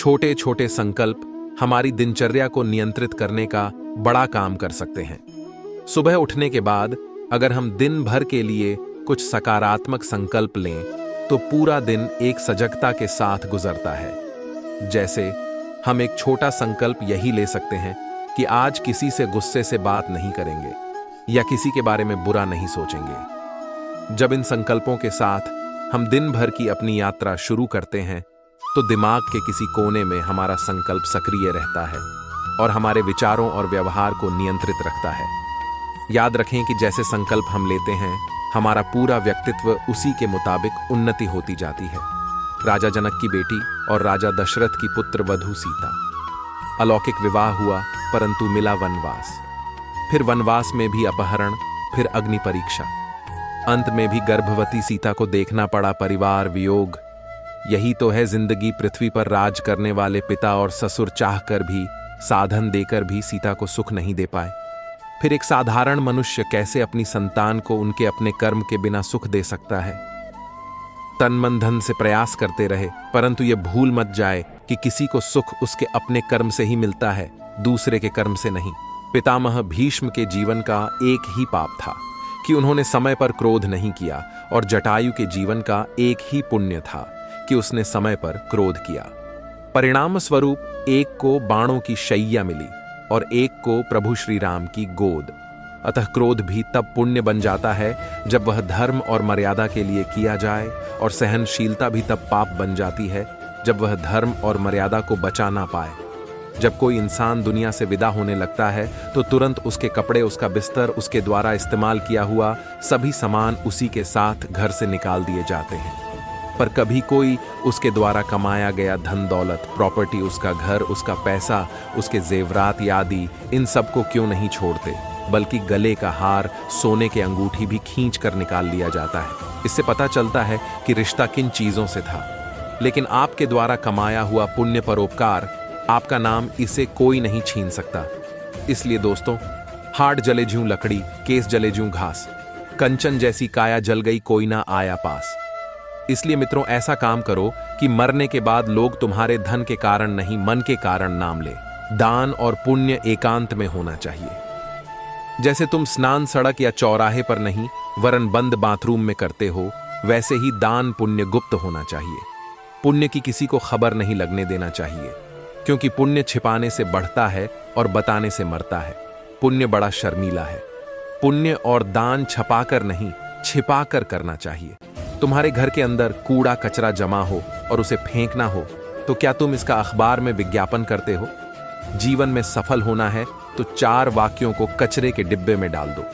छोटे छोटे संकल्प हमारी दिनचर्या को नियंत्रित करने का बड़ा काम कर सकते हैं। सुबह उठने के बाद अगर हम दिन भर के लिए कुछ सकारात्मक संकल्प लें तो पूरा दिन एक सजगता के साथ गुजरता है। जैसे हम एक छोटा संकल्प यही ले सकते हैं कि आज किसी से गुस्से से बात नहीं करेंगे या किसी के बारे में बुरा नहीं सोचेंगे। जब इन संकल्पों के साथ हम दिन भर की अपनी यात्रा शुरू करते हैं तो दिमाग के किसी कोने में हमारा संकल्प सक्रिय रहता है और हमारे विचारों और व्यवहार को नियंत्रित रखता है। याद रखें कि जैसे संकल्प हम लेते हैं हमारा पूरा व्यक्तित्व उसी के मुताबिक उन्नति होती जाती है। राजा जनक की बेटी और राजा दशरथ की पुत्र वधू सीता। अलौकिक विवाह हुआ परंतु मिला वनवास, फिर वनवास में भी अपहरण, फिर अग्नि परीक्षा, अंत में भी गर्भवती सीता को देखना पड़ा परिवार वियोग। यही तो है जिंदगी। पृथ्वी पर राज करने वाले पिता और ससुर चाहकर भी, साधन देकर भी सीता को सुख नहीं दे पाए। फिर एक साधारण मनुष्य कैसे अपनी संतान को उनके अपने कर्म के बिना सुख दे सकता है। तन मन धन से प्रयास करते रहे परंतु यह भूल मत जाए कि किसी को सुख उसके अपने कर्म से ही मिलता है, दूसरे के कर्म से नहीं। पितामह भीष्म के जीवन का एक ही पाप था कि उन्होंने समय पर क्रोध नहीं किया और जटायु के जीवन का एक ही पुण्य था कि उसने समय पर क्रोध किया। परिणाम स्वरूप एक को बाणों की शैया मिली और एक को प्रभु श्री राम की गोद। अतः क्रोध भी तब पुण्य बन जाता है जब वह धर्म और मर्यादा के लिए किया जाए, और सहनशीलता भी तब पाप बन जाती है जब वह धर्म और मर्यादा को बचा ना पाए। जब कोई इंसान दुनिया से विदा होने लगता है तो तुरंत उसके कपड़े, उसका बिस्तर, उसके द्वारा इस्तेमाल किया हुआ सभी सामान उसी के साथ घर से निकाल दिए जाते हैं। पर कभी कोई उसके द्वारा कमाया गया धन दौलत, प्रॉपर्टी, उसका घर, उसका पैसा, उसके जेवरात आदि, इन सब को क्यों नहीं छोड़ते, बल्कि गले का हार, सोने के अंगूठी भी खींच कर निकाल लिया जाता है। इससे पता चलता है कि रिश्ता किन चीजों से था। लेकिन आपके द्वारा कमाया हुआ पुण्य परोपकार, आपका नाम इसे कोई नहीं छीन सकता। इसलिए दोस्तों, हाड जले ज्यों लकड़ी, केस जले ज्यों घास, कंचन जैसी काया जल गई कोई ना आया पास। इसलिए मित्रों, ऐसा काम करो कि मरने के बाद लोग तुम्हारे धन के कारण नहीं, मन के कारण नाम ले। दान और पुण्य एकांत में होना चाहिए। जैसे तुम स्नान सड़क या चौराहे पर नहीं वरन बंद बाथरूम में करते हो, वैसे ही दान पुण्य गुप्त होना चाहिए। पुण्य की किसी को खबर नहीं लगने देना चाहिए, क्योंकि पुण्य छिपाने से बढ़ता है और बताने से मरता है। पुण्य बड़ा शर्मीला है। पुण्य और दान छपाकर नहीं, छिपाकर करना चाहिए। तुम्हारे घर के अंदर कूड़ा कचरा जमा हो और उसे फेंकना हो तो क्या तुम इसका अखबार में विज्ञापन करते हो? जीवन में सफल होना है तो 4 वाक्यों को कचरे के डिब्बे में डाल दो।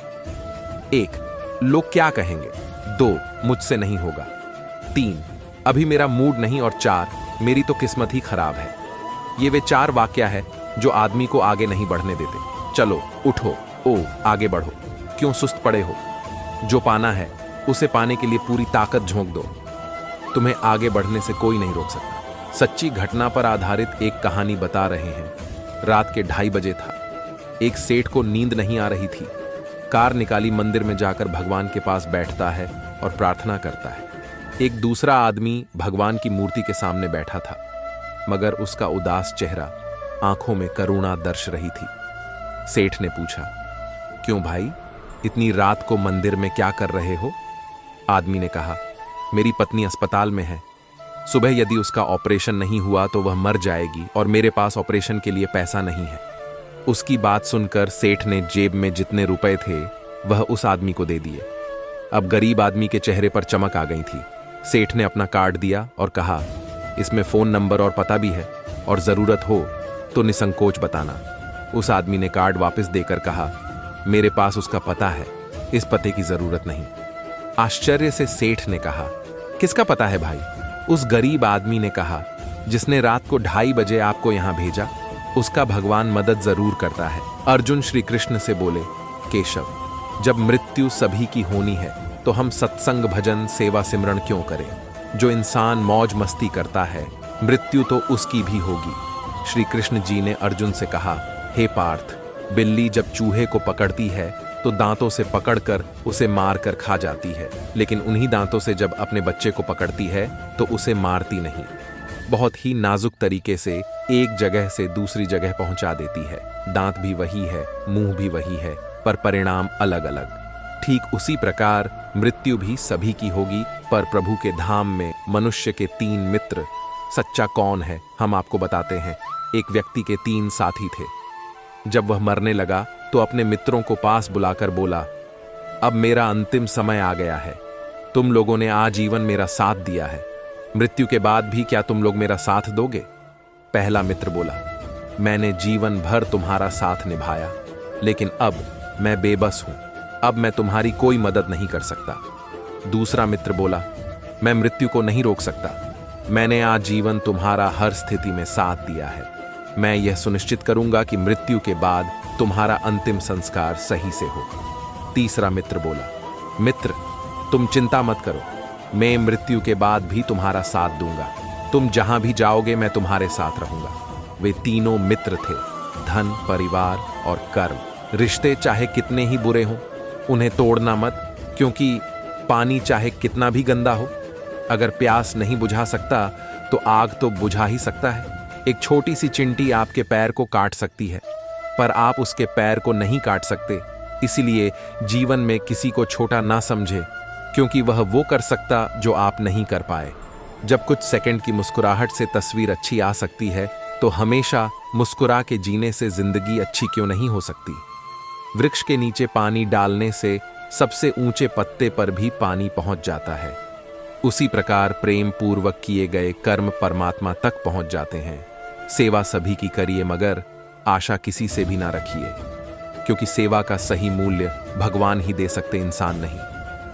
1. लोग क्या कहेंगे। 2. मुझसे नहीं होगा। 3. अभी मेरा मूड नहीं। और 4. मेरी तो किस्मत ही खराब है। ये वे 4 वाक्य है जो आदमी को आगे नहीं बढ़ने देते। चलो उठो, आगे बढ़ो। क्यों सुस्त पड़े हो? जो पाना है उसे पाने के लिए पूरी ताकत झोंक दो। तुम्हें आगे बढ़ने से कोई नहीं रोक सकता। सच्ची घटना पर आधारित एक कहानी बता रहे हैं। रात के 2:30 बजे था। एक सेठ को नींद नहीं आ रही थी। कार निकाली, मंदिर में जाकर भगवान के पास बैठता है और प्रार्थना करता है। एक दूसरा आदमी भगवान की मूर्ति के सामने बैठा था, मगर उसका उदास चेहरा, आंखों में करुणा दर्श रही थी। सेठ ने पूछा, क्यों भाई, इतनी रात को मंदिर में क्या कर रहे हो? आदमी ने कहा, मेरी पत्नी अस्पताल में है। सुबह यदि उसका ऑपरेशन नहीं हुआ तो वह मर जाएगी और मेरे पास ऑपरेशन के लिए पैसा नहीं है। उसकी बात सुनकर सेठ ने जेब में जितने रुपए थे वह उस आदमी को दे दिए। अब गरीब आदमी के चेहरे पर चमक आ गई थी। सेठ ने अपना कार्ड दिया और कहा, इसमें फोन नंबर और पता भी है और जरूरत हो तो निसंकोच बताना। उस आदमी ने कार्ड वापस देकर कहा, मेरे पास उसका पता है, इस पते की जरूरत नहीं। आश्चर्य से सेठ ने कहा, किसका पता है भाई? उस गरीब आदमी ने कहा, जिसने रात को 2:30 बजे आपको यहां भेजा, उसका भगवान मदद जरूर करता है। अर्जुन श्री कृष्ण से बोले, केशव, जब मृत्यु सभी की होनी है तो हम सत्संग, भजन, सेवा, सिमरण क्यों करें? जो इंसान मौज मस्ती करता है, मृत्यु तो उसकी भी होगी। श्री कृष्ण जी ने अर्जुन से कहा, हे पार्थ, बिल्ली जब चूहे को पकड़ती है तो दांतों से पकड़कर उसे मारकर खा जाती है, लेकिन उन्हीं दांतों से जब अपने बच्चे को पकड़ती है तो उसे मारती नहीं। बहुत ही नाजुक तरीके से एक जगह से दूसरी जगह पहुंचा देती है। दांत भी वही है, मुंह भी वही है, पर परिणाम अलग अलग। ठीक उसी प्रकार मृत्यु भी सभी की होगी, पर प्रभु के धाम में मनुष्य के 3 मित्र। सच्चा कौन है, हम आपको बताते हैं। एक व्यक्ति के 3 साथी थे। जब वह मरने लगा तो अपने मित्रों को पास बुलाकर बोला, अब मेरा अंतिम समय आ गया है। तुम लोगों ने आजीवन मेरा साथ दिया है, मृत्यु के बाद भी क्या तुम लोग मेरा साथ दोगे? पहला मित्र बोला, मैंने जीवन भर तुम्हारा साथ निभाया, लेकिन अब मैं बेबस हूं, अब मैं तुम्हारी कोई मदद नहीं कर सकता। दूसरा मित्र बोला, मैं मृत्यु को नहीं रोक सकता, मैंने आजीवन तुम्हारा हर स्थिति में साथ दिया है, मैं यह सुनिश्चित करूंगा कि मृत्यु के बाद तुम्हारा अंतिम संस्कार सही से हो। तीसरा मित्र बोला, मित्र तुम चिंता मत करो, मैं मृत्यु के बाद भी तुम्हारा साथ दूंगा, तुम जहां भी जाओगे मैं तुम्हारे साथ रहूंगा। वे तीनों मित्र थे, धन, परिवार और कर्म। रिश्ते चाहे कितने ही बुरे हों, उन्हें तोड़ना मत, क्योंकि पानी चाहे कितना भी गंदा हो, अगर प्यास नहीं बुझा सकता तो आग तो बुझा ही सकता है। एक छोटी सी चिंटी आपके पैर को काट सकती है, पर आप उसके पैर को नहीं काट सकते। इसलिए जीवन में किसी को छोटा ना समझे, क्योंकि वह वो कर सकता जो आप नहीं कर पाए। जब कुछ सेकंड की मुस्कुराहट से तस्वीर अच्छी आ सकती है, तो हमेशा मुस्कुरा के जीने से जिंदगी अच्छी क्यों नहीं हो सकती? वृक्ष के नीचे पानी डालने से सबसे ऊंचे पत्ते पर भी पानी पहुंच जाता है। उसी प्रकार प्रेम पूर्वक किए गए कर्म परमात्मा तक पहुंच जाते हैं। सेवा सभी की करिए, मगर आशा किसी से भी ना रखिए, क्योंकि सेवा का सही मूल्य भगवान ही दे सकते, इंसान नहीं।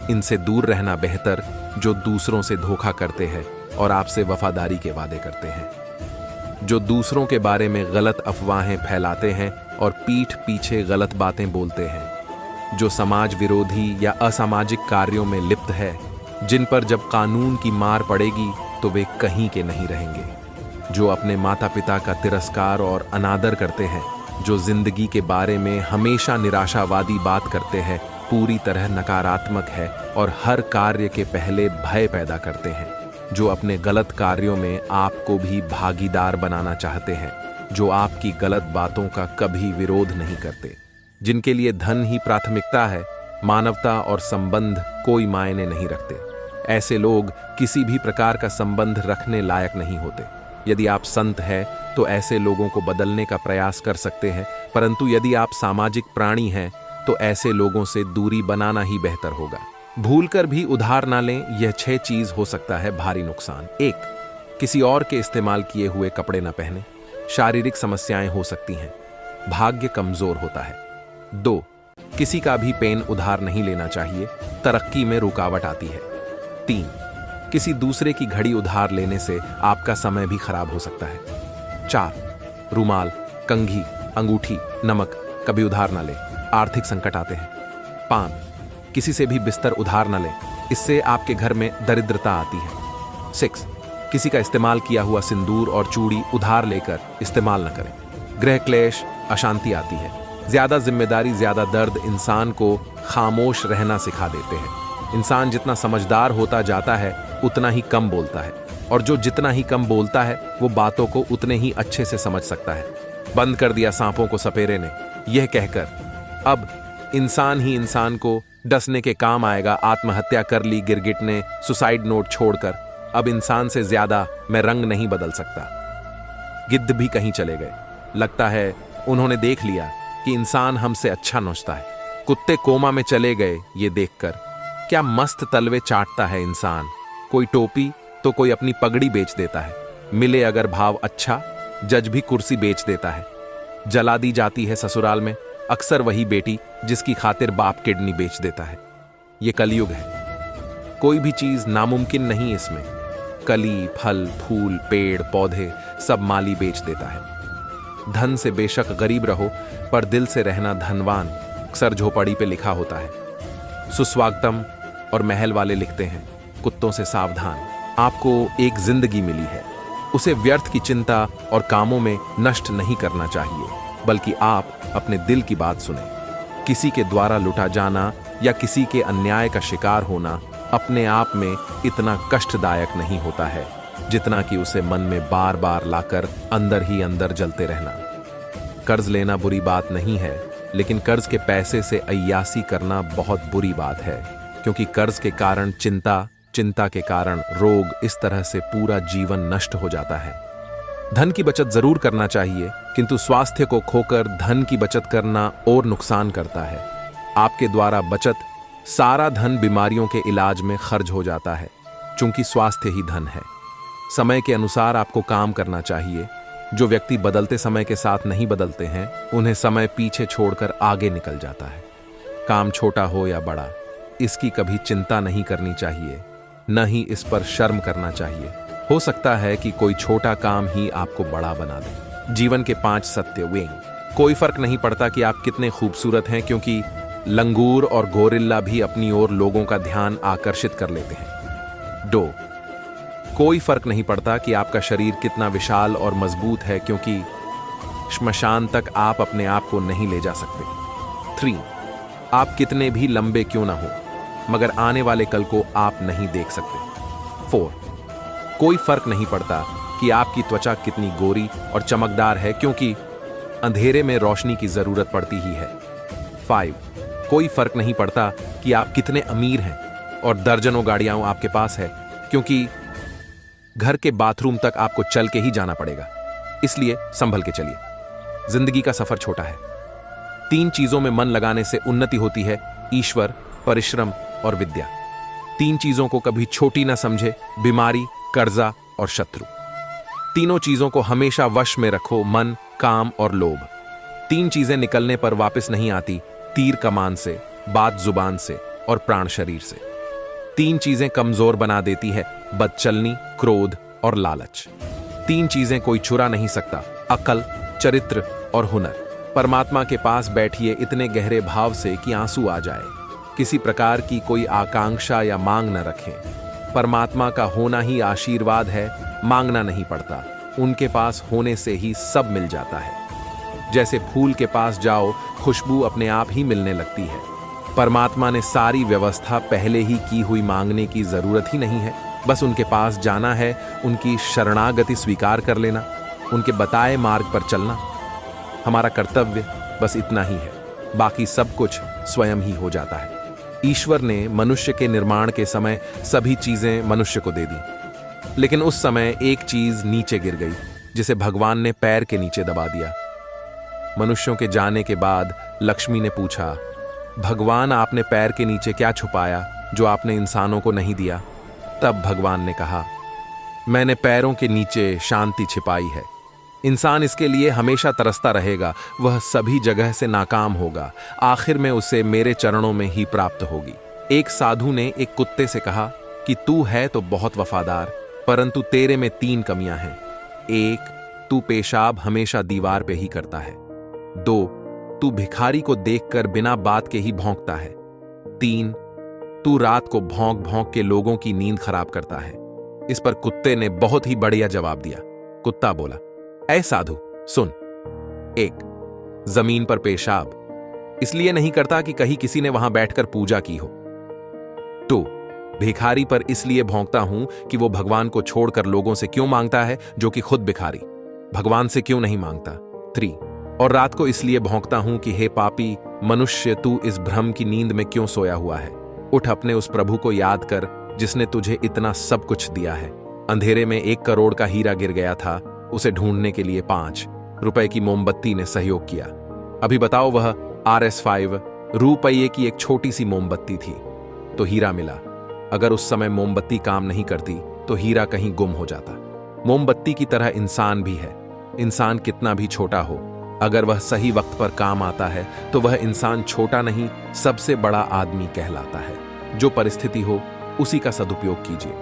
इनसे दूर रहना बेहतर, जो दूसरों से धोखा करते हैं और आपसे वफादारी के वादे करते हैं, जो दूसरों के बारे में गलत अफवाहें फैलाते हैं और पीठ पीछे गलत बातें बोलते हैं, जो समाज विरोधी या असामाजिक कार्यों में लिप्त है, जिन पर जब कानून की मार पड़ेगी तो वे कहीं के नहीं रहेंगे, जो अपने माता पिता का तिरस्कार और अनादर करते हैं, जो जिंदगी के बारे में हमेशा निराशावादी बात करते हैं, पूरी तरह नकारात्मक है और हर कार्य के पहले भय पैदा करते हैं, जो अपने गलत कार्यों में आपको भी भागीदार बनाना चाहते हैं, जो आपकी गलत बातों का कभी विरोध नहीं करते, जिनके लिए धन ही प्राथमिकता है, मानवता और संबंध कोई मायने नहीं रखते। ऐसे लोग किसी भी प्रकार का संबंध रखने लायक नहीं होते। यदि आप संत हैं तो ऐसे लोगों को बदलने का प्रयास कर सकते हैं, परंतु यदि आप सामाजिक प्राणी हैं तो ऐसे लोगों से दूरी बनाना ही बेहतर होगा। भूलकर भी उधार ना लें, यह 6 चीज हो सकता है भारी नुकसान। 1, किसी और के इस्तेमाल किए हुए कपड़े न पहने, शारीरिक समस्याएं हो सकती हैं, भाग्य कमजोर होता है। 2, किसी का भी पेन उधार नहीं लेना चाहिए, तरक्की में रुकावट आती है। 3, किसी दूसरे की घड़ी उधार लेने से आपका समय भी खराब हो सकता है। 4, रुमाल, कंघी, अंगूठी, नमक कभी उधार ना ले, आर्थिक संकट आते हैं। 5, किसी से भी बिस्तर उधार न लें, इससे आपके घर में दरिद्रता आती है। 6, किसी का इस्तेमाल किया हुआ सिंदूर और चूड़ी उधार लेकर इस्तेमाल न करें, गृह क्लेश, अशांति आती है। ज्यादा जिम्मेदारी, ज्यादा दर्द इंसान को खामोश रहना सिखा देते हैं। इंसान जितना समझदार होता जाता है उतना ही कम बोलता है, और जो जितना ही कम बोलता है वो बातों को उतने ही अच्छे से समझ सकता है। बंद कर दिया सांपों को सपेरे ने, यह कहकर अब इंसान ही इंसान को डसने के काम आएगा। आत्महत्या कर ली गिरगिट ने सुसाइड नोट छोड़कर, अब इंसान से ज्यादा मैं रंग नहीं बदल सकता। गिद्ध भी कहीं चले गए, लगता है उन्होंने देख लिया कि इंसान हमसे अच्छा नोचता है। कुत्ते कोमा में चले गए ये देखकर, क्या मस्त तलवे चाटता है इंसान। कोई टोपी तो कोई अपनी पगड़ी बेच देता है, मिले अगर भाव अच्छा, जज भी कुर्सी बेच देता है। जला दी जाती है ससुराल में अक्सर वही बेटी जिसकी खातिर बाप किडनी बेच देता है। ये कलयुग है, कोई भी चीज नामुमकिन नहीं इसमें। कली, फल, फूल, पेड़, पौधे सब माली बेच देता है। धन से बेशक गरीब रहो, पर दिल से रहना धनवान, अक्सर झोपड़ी पे लिखा होता है। सुस्वागतम और महल वाले लिखते हैं, कुत्तों से सावधान। आपको एक जिंदगी मिली है, उसे व्यर्थ की चिंता और कामों में नष्ट नहीं करना चाहिए, बल्कि आप अपने दिल की बात सुने। किसी के द्वारा लुटा जाना या किसी के अन्याय का शिकार होना अपने आप में इतना कष्टदायक नहीं होता है जितना कि उसे मन में बार बार लाकर अंदर ही अंदर जलते रहना। कर्ज लेना बुरी बात नहीं है, लेकिन कर्ज के पैसे से अय्यासी करना बहुत बुरी बात है, क्योंकि कर्ज के कारण चिंता, चिंता के कारण रोग, इस तरह से पूरा जीवन नष्ट हो जाता है। धन की बचत जरूर करना चाहिए, किंतु स्वास्थ्य को खोकर धन की बचत करना और नुकसान करता है। आपके द्वारा बचत सारा धन बीमारियों के इलाज में खर्च हो जाता है, चूंकि स्वास्थ्य ही धन है। समय के अनुसार आपको काम करना चाहिए। जो व्यक्ति बदलते समय के साथ नहीं बदलते हैं, उन्हें समय पीछे छोड़कर आगे निकल जाता है। काम छोटा हो या बड़ा, इसकी कभी चिंता नहीं करनी चाहिए, न ही इस पर शर्म करना चाहिए। हो सकता है कि कोई छोटा काम ही आपको बड़ा बना दे। जीवन के 5 सत्य वेंग। कोई फर्क नहीं पड़ता कि आप कितने खूबसूरत हैं, क्योंकि लंगूर और गोरिल्ला भी अपनी ओर लोगों का ध्यान आकर्षित कर लेते हैं। दो, कोई फर्क नहीं पड़ता कि आपका शरीर कितना विशाल और मजबूत है, क्योंकि श्मशान तक आप अपने आप को नहीं ले जा सकते। 3, आप कितने भी लंबे क्यों ना हो, मगर आने वाले कल को आप नहीं देख सकते। 4, कोई फर्क नहीं पड़ता कि आपकी त्वचा कितनी गोरी और चमकदार है, क्योंकि अंधेरे में रोशनी की जरूरत पड़ती ही है। 5, कोई फर्क नहीं पड़ता कि आप कितने अमीर हैं और दर्जनों गाड़ियां आपके पास है, क्योंकि घर के बाथरूम तक आपको चल के ही जाना पड़ेगा। इसलिए संभल के चलिए। जिंदगी का सफर छोटा है। 3 चीजों में मन लगाने से उन्नति होती है: ईश्वर, परिश्रम और विद्या। 3 चीजों को कभी छोटी ना समझे: बीमारी, कर्जा और शत्रु। तीनों चीजों को हमेशा वश में रखो: मन, काम और लोभ। 3 चीजें निकलने पर वापस नहीं आती: तीर कमान से, बात जुबान से और प्राण शरीर से। 3 चीजें कमजोर बना देती है: बदचलनी, क्रोध और लालच। 3 चीजें कोई चुरा नहीं सकता: अकल, चरित्र और हुनर। परमात्मा के पास बैठिए इतने गहरे भाव से कि आंसू आ जाए। किसी प्रकार की कोई आकांक्षा या मांग न रखें। परमात्मा का होना ही आशीर्वाद है, मांगना नहीं पड़ता। उनके पास होने से ही सब मिल जाता है। जैसे फूल के पास जाओ, खुशबू अपने आप ही मिलने लगती है। परमात्मा ने सारी व्यवस्था पहले ही की हुई, मांगने की जरूरत ही नहीं है। बस उनके पास जाना है, उनकी शरणागति स्वीकार कर लेना, उनके बताए मार्ग पर चलना। हमारा कर्तव्य बस इतना ही है, बाकी सब कुछ स्वयं ही हो जाता है। ईश्वर ने मनुष्य के निर्माण के समय सभी चीजें मनुष्य को दे दी, लेकिन उस समय एक चीज नीचे गिर गई, जिसे भगवान ने पैर के नीचे दबा दिया। मनुष्यों के जाने के बाद लक्ष्मी ने पूछा, भगवान आपने पैर के नीचे क्या छुपाया जो आपने इंसानों को नहीं दिया? तब भगवान ने कहा, मैंने पैरों के नीचे शांति छिपाई है। इंसान इसके लिए हमेशा तरसता रहेगा, वह सभी जगह से नाकाम होगा, आखिर में उसे मेरे चरणों में ही प्राप्त होगी। एक साधु ने एक कुत्ते से कहा कि तू है तो बहुत वफादार, परंतु तेरे में 3 कमियां हैं। 1, तू पेशाब हमेशा दीवार पे ही करता है। 2, तू भिखारी को देखकर बिना बात के ही भौंकता है। 3, तू रात को भौंक भौंक के लोगों की नींद खराब करता है। इस पर कुत्ते ने बहुत ही बढ़िया जवाब दिया। कुत्ता बोला, ऐ साधु सुन, 1, जमीन पर पेशाब इसलिए नहीं करता कि कहीं किसी ने वहां बैठकर पूजा की हो। 2, भिखारी पर इसलिए भौंकता हूं कि वो भगवान को छोड़कर लोगों से क्यों मांगता है, जो कि खुद भिखारी भगवान से क्यों नहीं मांगता। 3, और रात को इसलिए भौंकता हूं कि हे पापी मनुष्य, तू इस भ्रम की नींद में क्यों सोया हुआ है? उठ, अपने उस प्रभु को याद कर जिसने तुझे इतना सब कुछ दिया है। अंधेरे में 1 करोड़ का हीरा गिर गया था, उसे ढूंढने के लिए 5 रुपए की मोमबत्ती ने सहयोग किया। अभी बताओ, वह RS5 रुपये की एक छोटी सी मोमबत्ती थी तो हीरा मिला। अगर उस समय मोमबत्ती काम नहीं करती तो हीरा कहीं गुम हो जाता। मोमबत्ती की तरह इंसान भी है। इंसान कितना भी छोटा हो, अगर वह सही वक्त पर काम आता है तो वह इंसान छोटा नहीं, सबसे बड़ा आदमी कहलाता है। जो परिस्थिति हो उसी का सदुपयोग कीजिए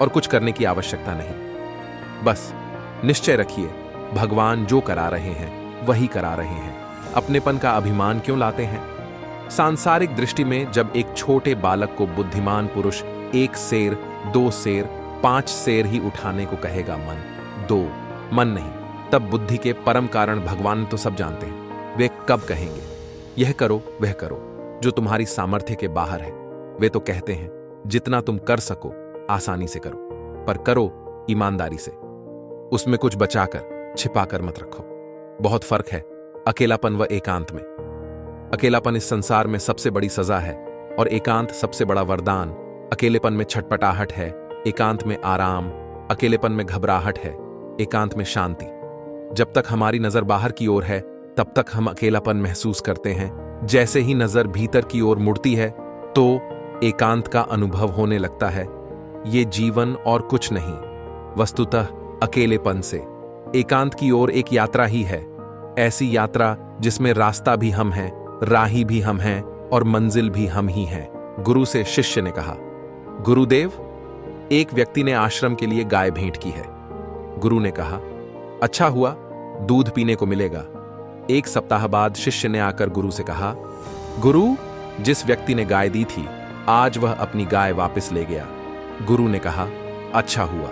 और कुछ करने की आवश्यकता नहीं। बस निश्चय रखिए, भगवान जो करा रहे हैं वही करा रहे हैं। अपनेपन का अभिमान क्यों लाते हैं? सांसारिक दृष्टि में जब एक छोटे बालक को बुद्धिमान पुरुष 1 शेर, 2 शेर, 5 शेर ही उठाने को कहेगा, मन नहीं, तब बुद्धि के परम कारण भगवान तो सब जानते हैं। वे कब कहेंगे यह करो वह करो जो तुम्हारी सामर्थ्य के बाहर है? वे तो कहते हैं जितना तुम कर सको आसानी से करो, पर करो ईमानदारी से। उसमें कुछ बचाकर, छिपाकर मत रखो। बहुत फर्क है अकेलापन व एकांत में। अकेलापन इस संसार में सबसे बड़ी सजा है और एकांत सबसे बड़ा वरदान। अकेलेपन में छटपटाहट है, एकांत में आराम। अकेलेपन में घबराहट है, एकांत में शांति। जब तक हमारी नजर बाहर की ओर है तब तक हम अकेलापन महसूस करते हैं। जैसे ही नजर भीतर की ओर मुड़ती है तो एकांत का अनुभव होने लगता है। ये जीवन और कुछ नहीं, वस्तुतः अकेलेपन से एकांत की ओर एक यात्रा ही है। ऐसी यात्रा जिसमें रास्ता भी हम हैं, राही भी हम हैं और मंजिल भी हम ही हैं। गुरु से शिष्य ने कहा, गुरुदेव, एक व्यक्ति ने आश्रम के लिए गाय भेंट की है। गुरु ने कहा, अच्छा हुआ, दूध पीने को मिलेगा। एक सप्ताह बाद शिष्य ने आकर गुरु से कहा, गुरु, जिस व्यक्ति ने गाय दी थी आज वह अपनी गाय वापस ले गया। गुरु ने कहा, अच्छा हुआ,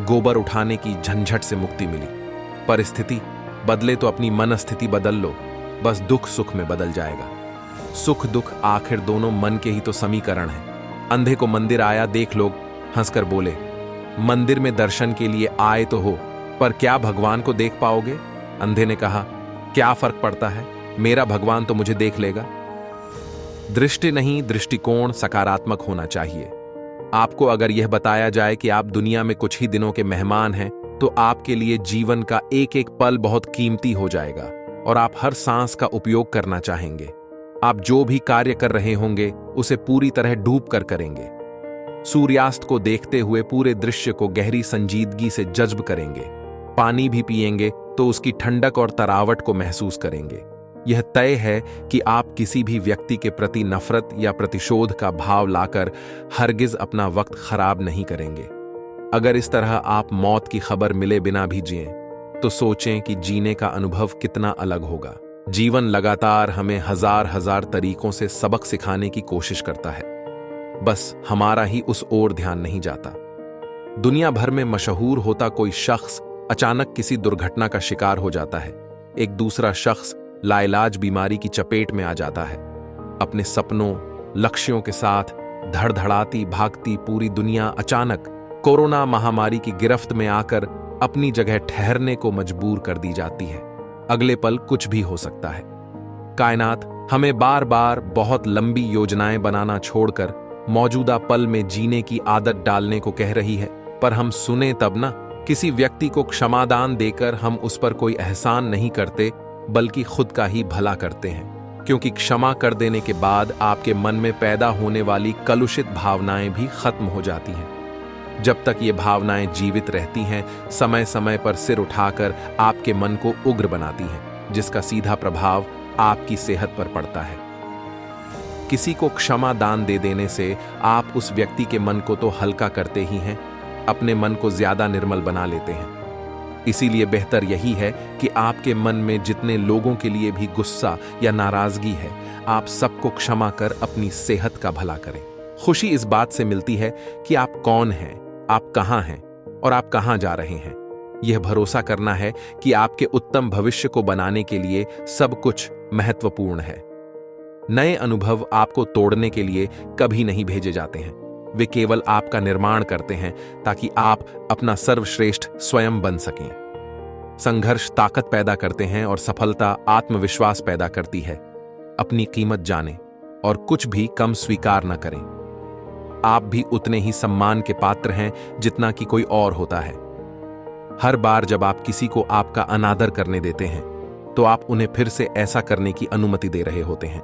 गोबर उठाने की झंझट से मुक्ति मिली। परिस्थिति बदले तो अपनी मनस्थिति बदल लो, बस दुख सुख में बदल जाएगा। सुख दुख आखिर दोनों मन के ही तो समीकरण हैं। अंधे को मंदिर आया देख लोग हंसकर बोले, मंदिर में दर्शन के लिए आए तो हो, पर क्या भगवान को देख पाओगे? अंधे ने कहा, क्या फर्क पड़ता है, मेरा भगवान तो मुझे देख लेगा। दृष्टि नहीं, दृष्टिकोण सकारात्मक होना चाहिए। आपको अगर यह बताया जाए कि आप दुनिया में कुछ ही दिनों के मेहमान हैं तो आपके लिए जीवन का एक एक पल बहुत कीमती हो जाएगा और आप हर सांस का उपयोग करना चाहेंगे। आप जो भी कार्य कर रहे होंगे उसे पूरी तरह डूब कर करेंगे। सूर्यास्त को देखते हुए पूरे दृश्य को गहरी संजीदगी से जज्ब करेंगे। पानी भी पिएंगे तो उसकी ठंडक और तरावट को महसूस करेंगे। यह तय है कि आप किसी भी व्यक्ति के प्रति नफरत या प्रतिशोध का भाव लाकर हरगिज अपना वक्त खराब नहीं करेंगे। अगर इस तरह आप मौत की खबर मिले बिना भी जिएं, तो सोचें कि जीने का अनुभव कितना अलग होगा। जीवन लगातार हमें हजार हजार तरीकों से सबक सिखाने की कोशिश करता है, बस हमारा ही उस ओर ध्यान नहीं जाता। दुनिया भर में मशहूर होता कोई शख्स अचानक किसी दुर्घटना का शिकार हो जाता है। एक दूसरा शख्स लाइलाज बीमारी की चपेट में आ जाता है। अपने सपनों, लक्ष्यों के साथ धड़धड़ाती भागती पूरी दुनिया अचानक कोरोना महामारी की गिरफ्त में आकर अपनी जगह ठहरने को मजबूर कर दी जाती है। अगले पल कुछ भी हो सकता है। कायनात हमें बार बार बहुत लंबी योजनाएं बनाना छोड़कर मौजूदा पल में जीने की आदत डालने को कह रही है, पर हम सुने तब ना। किसी व्यक्ति को क्षमादान देकर हम उस पर कोई एहसान नहीं करते, बल्कि खुद का ही भला करते हैं, क्योंकि क्षमा कर देने के बाद आपके मन में पैदा होने वाली कलुषित भावनाएं भी खत्म हो जाती हैं। जब तक ये भावनाएं जीवित रहती हैं, समय समय पर सिर उठाकर आपके मन को उग्र बनाती हैं, जिसका सीधा प्रभाव आपकी सेहत पर पड़ता है। किसी को क्षमा दान दे देने से आप उस व्यक्ति के मन को तो हल्का करते ही हैं, अपने मन को ज्यादा निर्मल बना लेते हैं। इसीलिए बेहतर यही है कि आपके मन में जितने लोगों के लिए भी गुस्सा या नाराजगी है, आप सबको क्षमा कर अपनी सेहत का भला करें। खुशी इस बात से मिलती है कि आप कौन हैं, आप कहां हैं और आप कहां जा रहे हैं। यह भरोसा करना है कि आपके उत्तम भविष्य को बनाने के लिए सब कुछ महत्वपूर्ण है। नए अनुभव आपको तोड़ने के लिए कभी नहीं भेजे जाते हैं, वे केवल आपका निर्माण करते हैं ताकि आप अपना सर्वश्रेष्ठ स्वयं बन सकें। संघर्ष ताकत पैदा करते हैं और सफलता आत्मविश्वास पैदा करती है। अपनी कीमत जानें और कुछ भी कम स्वीकार न करें। आप भी उतने ही सम्मान के पात्र हैं जितना कि कोई और होता है। हर बार जब आप किसी को आपका अनादर करने देते हैं, तो आप उन्हें फिर से ऐसा करने की अनुमति दे रहे होते हैं।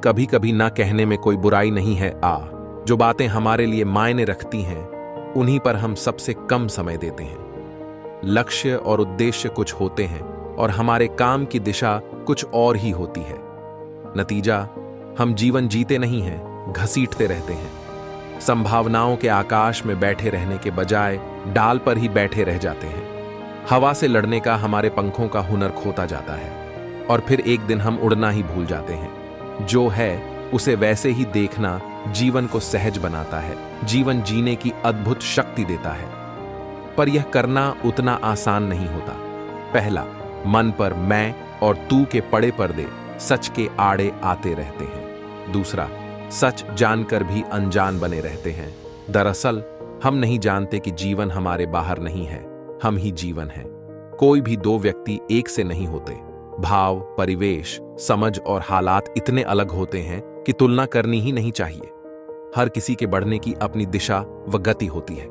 कभी कभी ना कहने में कोई बुराई नहीं है। जो बातें हमारे लिए मायने रखती हैं, उन्हीं पर हम सबसे कम समय देते हैं। लक्ष्य और उद्देश्य कुछ होते हैं और हमारे काम की दिशा कुछ और ही होती है। नतीजा, हम जीवन जीते नहीं हैं, घसीटते रहते हैं। संभावनाओं के आकाश में बैठे रहने के बजाय डाल पर ही बैठे रह जाते हैं। हवा से लड़ने का हमारे पंखों का हुनर खोता जाता है और फिर एक दिन हम उड़ना ही भूल जाते हैं। जो है उसे वैसे ही देखना जीवन को सहज बनाता है, जीवन जीने की अद्भुत शक्ति देता है। पर यह करना उतना आसान नहीं होता। पहला, मन पर मैं और तू के पड़े पर्दे सच के आड़े आते रहते हैं। दूसरा, सच जानकर भी अनजान बने रहते हैं। दरअसल हम नहीं जानते कि जीवन हमारे बाहर नहीं है, हम ही जीवन हैं। कोई भी दो व्यक्ति एक से नहीं होते। भाव, परिवेश, समझ और हालात इतने अलग होते हैं कि तुलना करनी ही नहीं चाहिए। हर किसी के बढ़ने की अपनी दिशा व गति होती है।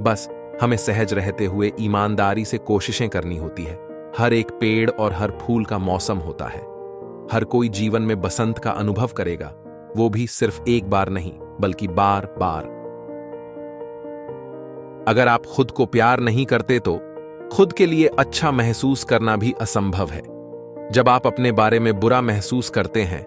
बस हमें सहज रहते हुए ईमानदारी से कोशिशें करनी होती है। हर एक पेड़ और हर फूल का मौसम होता है। हर कोई जीवन में बसंत का अनुभव करेगा, वो भी सिर्फ एक बार नहीं बल्कि बार बार। अगर आप खुद को प्यार नहीं करते तो खुद के लिए अच्छा महसूस करना भी असंभव है। जब आप अपने बारे में बुरा महसूस करते हैं,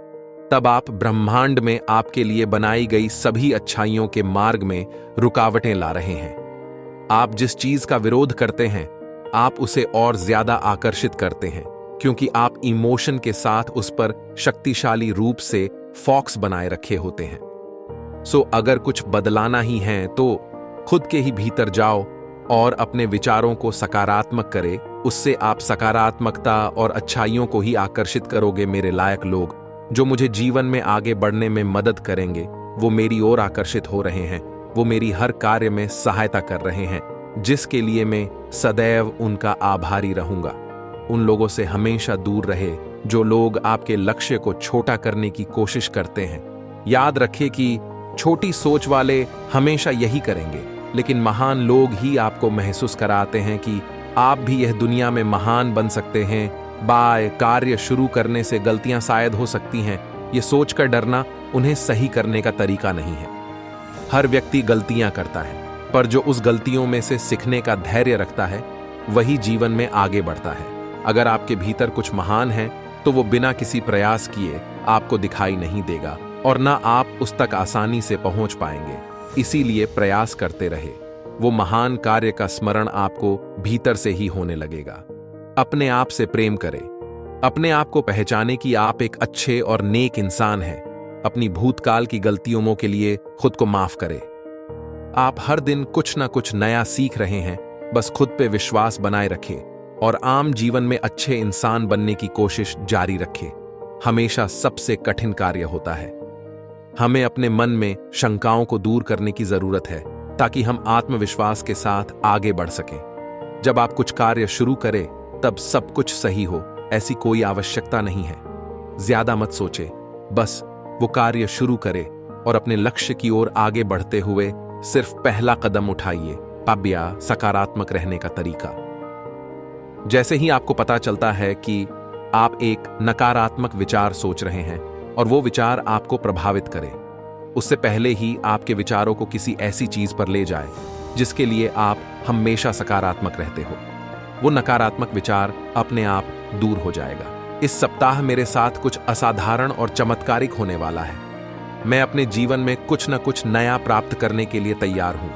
तब आप ब्रह्मांड में आपके लिए बनाई गई सभी अच्छाइयों के मार्ग में रुकावटें ला रहे हैं। आप जिस चीज का विरोध करते हैं, आप उसे और ज्यादा आकर्षित करते हैं, क्योंकि आप इमोशन के साथ उस पर शक्तिशाली रूप से फॉक्स बनाए रखे होते हैं। सो अगर कुछ बदलाना ही है तो खुद के ही भीतर जाओ और अपने विचारों को सकारात्मक करे। उससे आप सकारात्मकता और अच्छाइयों को ही आकर्षित करोगे। मेरे लायक लोग जो मुझे जीवन में आगे बढ़ने में मदद करेंगे, वो मेरी ओर आकर्षित हो रहे हैं। वो मेरी हर कार्य में सहायता कर रहे हैं, जिसके लिए मैं सदैव उनका आभारी रहूंगा। उन लोगों से हमेशा दूर रहे जो लोग आपके लक्ष्य को छोटा करने की कोशिश करते हैं। याद रखें कि छोटी सोच वाले हमेशा यही करेंगे, लेकिन महान लोग ही आपको महसूस कराते हैं कि आप भी यह दुनिया में महान बन सकते हैं। कार्य शुरू करने से गलतियां शायद हो सकती हैं, ये सोचकर डरना उन्हें सही करने का तरीका नहीं है। हर व्यक्ति गलतियां करता है, पर जो उस गलतियों में से सीखने का धैर्य रखता है, वही जीवन में आगे बढ़ता है। अगर आपके भीतर कुछ महान है, तो वो बिना किसी प्रयास किए आपको दिखाई नहीं देगा और ना आप उस तक आसानी से पहुंच पाएंगे। इसीलिए प्रयास करते रहे। वो महान कार्य का स्मरण आपको भीतर से ही होने लगेगा। अपने आप से प्रेम करें। अपने आप को पहचाने कि आप एक अच्छे और नेक इंसान हैं। अपनी भूतकाल की गलतियों के लिए खुद को माफ करें। आप हर दिन कुछ ना कुछ नया सीख रहे हैं। बस खुद पे विश्वास बनाए रखें और आम जीवन में अच्छे इंसान बनने की कोशिश जारी रखें। हमेशा सबसे कठिन कार्य होता है। हमें अपने मन में शंकाओं को दूर करने की जरूरत है, ताकि हम आत्मविश्वास के साथ आगे बढ़ सकें। जब आप कुछ कार्य शुरू करें, तब सब कुछ सही हो, ऐसी कोई आवश्यकता नहीं है। ज्यादा मत सोचे, बस वो कार्य शुरू करें और अपने लक्ष्य की ओर आगे बढ़ते हुए सिर्फ पहला कदम उठाइए। सकारात्मक रहने का तरीका। जैसे ही आपको पता चलता है कि आप एक नकारात्मक विचार सोच रहे हैं और वो विचार आपको प्रभावित करे, उससे पहले ही आपके विचारों को किसी ऐसी चीज पर ले जाए जिसके लिए आप हमेशा सकारात्मक रहते हो। वो नकारात्मक विचार अपने आप दूर हो जाएगा। इस सप्ताह मेरे साथ कुछ असाधारण और चमत्कारिक होने वाला है। मैं अपने जीवन में कुछ न कुछ नया प्राप्त करने के लिए तैयार हूं।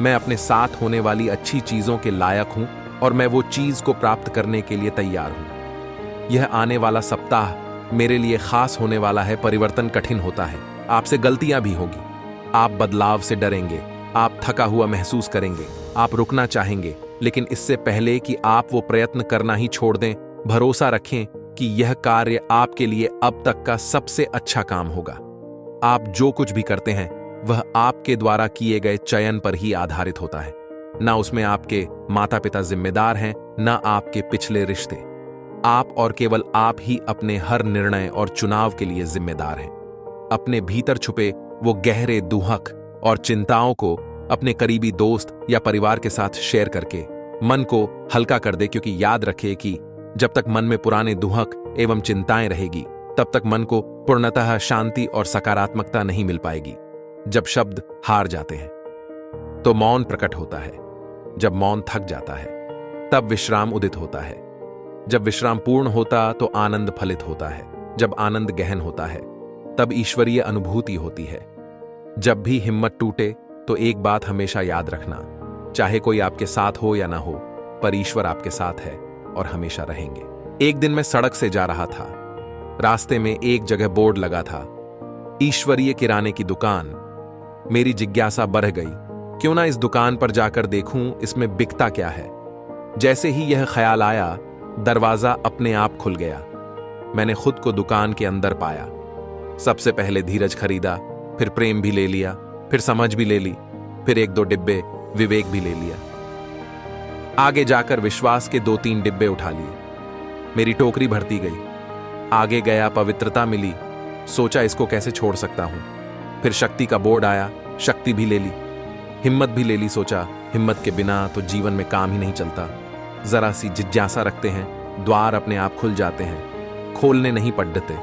मैं अपने साथ होने वाली अच्छी चीजों के लायक हूं और मैं वो चीज को प्राप्त करने के लिए तैयार हूं। यह आने वाला सप्ताह मेरे लिए खास होने वाला है। परिवर्तन कठिन होता है, आपसे गलतियां भी होगी, आप बदलाव से डरेंगे, आप थका हुआ महसूस करेंगे, आप रुकना चाहेंगे, लेकिन इससे पहले कि आप वो प्रयत्न करना ही छोड़ दें, भरोसा रखें कि यह कार्य आपके लिए अब तक का सबसे अच्छा काम होगा। आप जो कुछ भी करते हैं वह आपके द्वारा किए गए चयन पर ही आधारित होता है। ना उसमें आपके माता पिता जिम्मेदार हैं, ना आपके पिछले रिश्ते। आप और केवल आप ही अपने हर निर्णय और चुनाव के लिए जिम्मेदार हैं। अपने भीतर छुपे वो गहरे दुहक और चिंताओं को अपने करीबी दोस्त या परिवार के साथ शेयर करके मन को हल्का कर दे, क्योंकि याद रखे कि जब तक मन में पुराने दुहक एवं चिंताएं रहेगी, तब तक मन को पूर्णतः शांति और सकारात्मकता नहीं मिल पाएगी। जब शब्द हार जाते हैं तो मौन प्रकट होता है। जब मौन थक जाता है तब विश्राम उदित होता है। जब विश्राम पूर्ण होता तो आनंद फलित होता है। जब आनंद गहन होता है तब ईश्वरीय अनुभूति होती है। जब भी हिम्मत टूटे तो एक बात हमेशा याद रखना, चाहे कोई आपके साथ हो या ना हो, पर ईश्वर आपके साथ है और हमेशा रहेंगे। एक दिन मैं सड़क से जा रहा था। रास्ते में एक जगह बोर्ड लगा था, ईश्वरीय किराने की दुकान। मेरी जिज्ञासा बढ़ गई, क्यों ना इस दुकान पर जाकर देखूं इसमें बिकता क्या है। जैसे ही यह ख्याल आया, दरवाजा अपने आप खुल गया। मैंने खुद को दुकान के अंदर पाया। सबसे पहले धीरज खरीदा, फिर प्रेम भी ले लिया, फिर समझ भी ले ली, फिर 1-2 डिब्बे विवेक भी ले लिया। आगे जाकर विश्वास के 2-3 डिब्बे उठा लिए। मेरी टोकरी भरती गई। आगे गया पवित्रता मिली, सोचा इसको कैसे छोड़ सकता हूं। फिर शक्ति का बोर्ड आया, शक्ति भी ले ली। हिम्मत भी ले ली, सोचा हिम्मत के बिना तो जीवन में काम ही नहीं चलता। जरा सी जिज्ञासा रखते हैं, द्वार अपने आप खुल जाते हैं, खोलने नहीं पड़ते।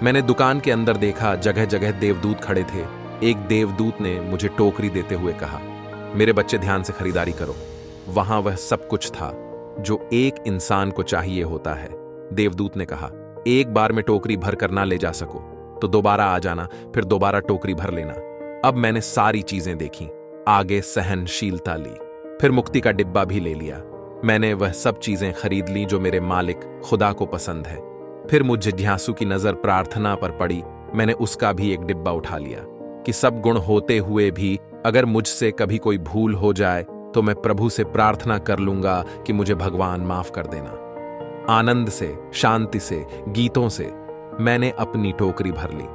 मैंने दुकान के अंदर देखा, जगह जगह देवदूत खड़े थे। एक देवदूत ने मुझे टोकरी देते हुए कहा, मेरे बच्चे ध्यान से खरीदारी करो। वहां वह सब कुछ था जो एक इंसान को चाहिए होता है। देवदूत ने कहा, एक बार में टोकरी भर कर ना ले जा सको तो दोबारा आ जाना, फिर दोबारा टोकरी भर लेना। अब मैंने सारी चीजें देखी, आगे सहनशीलता ली, फिर मुक्ति का डिब्बा भी ले लिया। मैंने वह सब चीजें खरीद ली जो मेरे मालिक खुदा को पसंद है। फिर मुझ जिज्ञासु की नजर प्रार्थना पर पड़ी। मैंने उसका भी एक डिब्बा उठा लिया कि सब गुण होते हुए भी अगर मुझसे कभी कोई भूल हो जाए तो मैं प्रभु से प्रार्थना कर लूंगा कि मुझे भगवान माफ कर देना। आनंद से, शांति से, गीतों से मैंने अपनी टोकरी भर ली।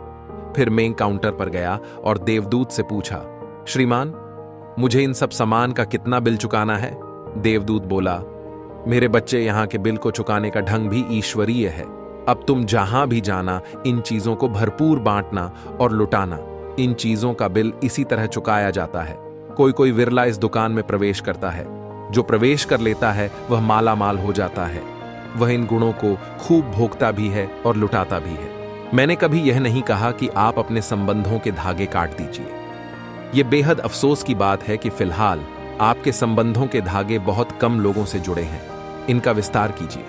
फिर मेन काउंटर पर गया और देवदूत से पूछा, श्रीमान मुझे इन सब सामान का कितना बिल चुकाना है? देवदूत बोला, मेरे बच्चे, यहाँ के बिल को चुकाने का ढंग भी ईश्वरीय है। अब तुम जहां भी जाना इन चीजों को भरपूर बांटना और लुटाना। इन चीजों का बिल इसी तरह चुकाया जाता है। कोई कोई विरला इस दुकान में प्रवेश करता है। जो प्रवेश कर लेता है वह माला माल हो जाता है। वह इन गुणों को खूब भोगता भी है और लुटाता भी है। मैंने कभी यह नहीं कहा कि आप अपने संबंधों के धागे काट दीजिए। यह बेहद अफसोस की बात है कि फिलहाल आपके संबंधों के धागे बहुत कम लोगों से जुड़े हैं। इनका विस्तार कीजिए।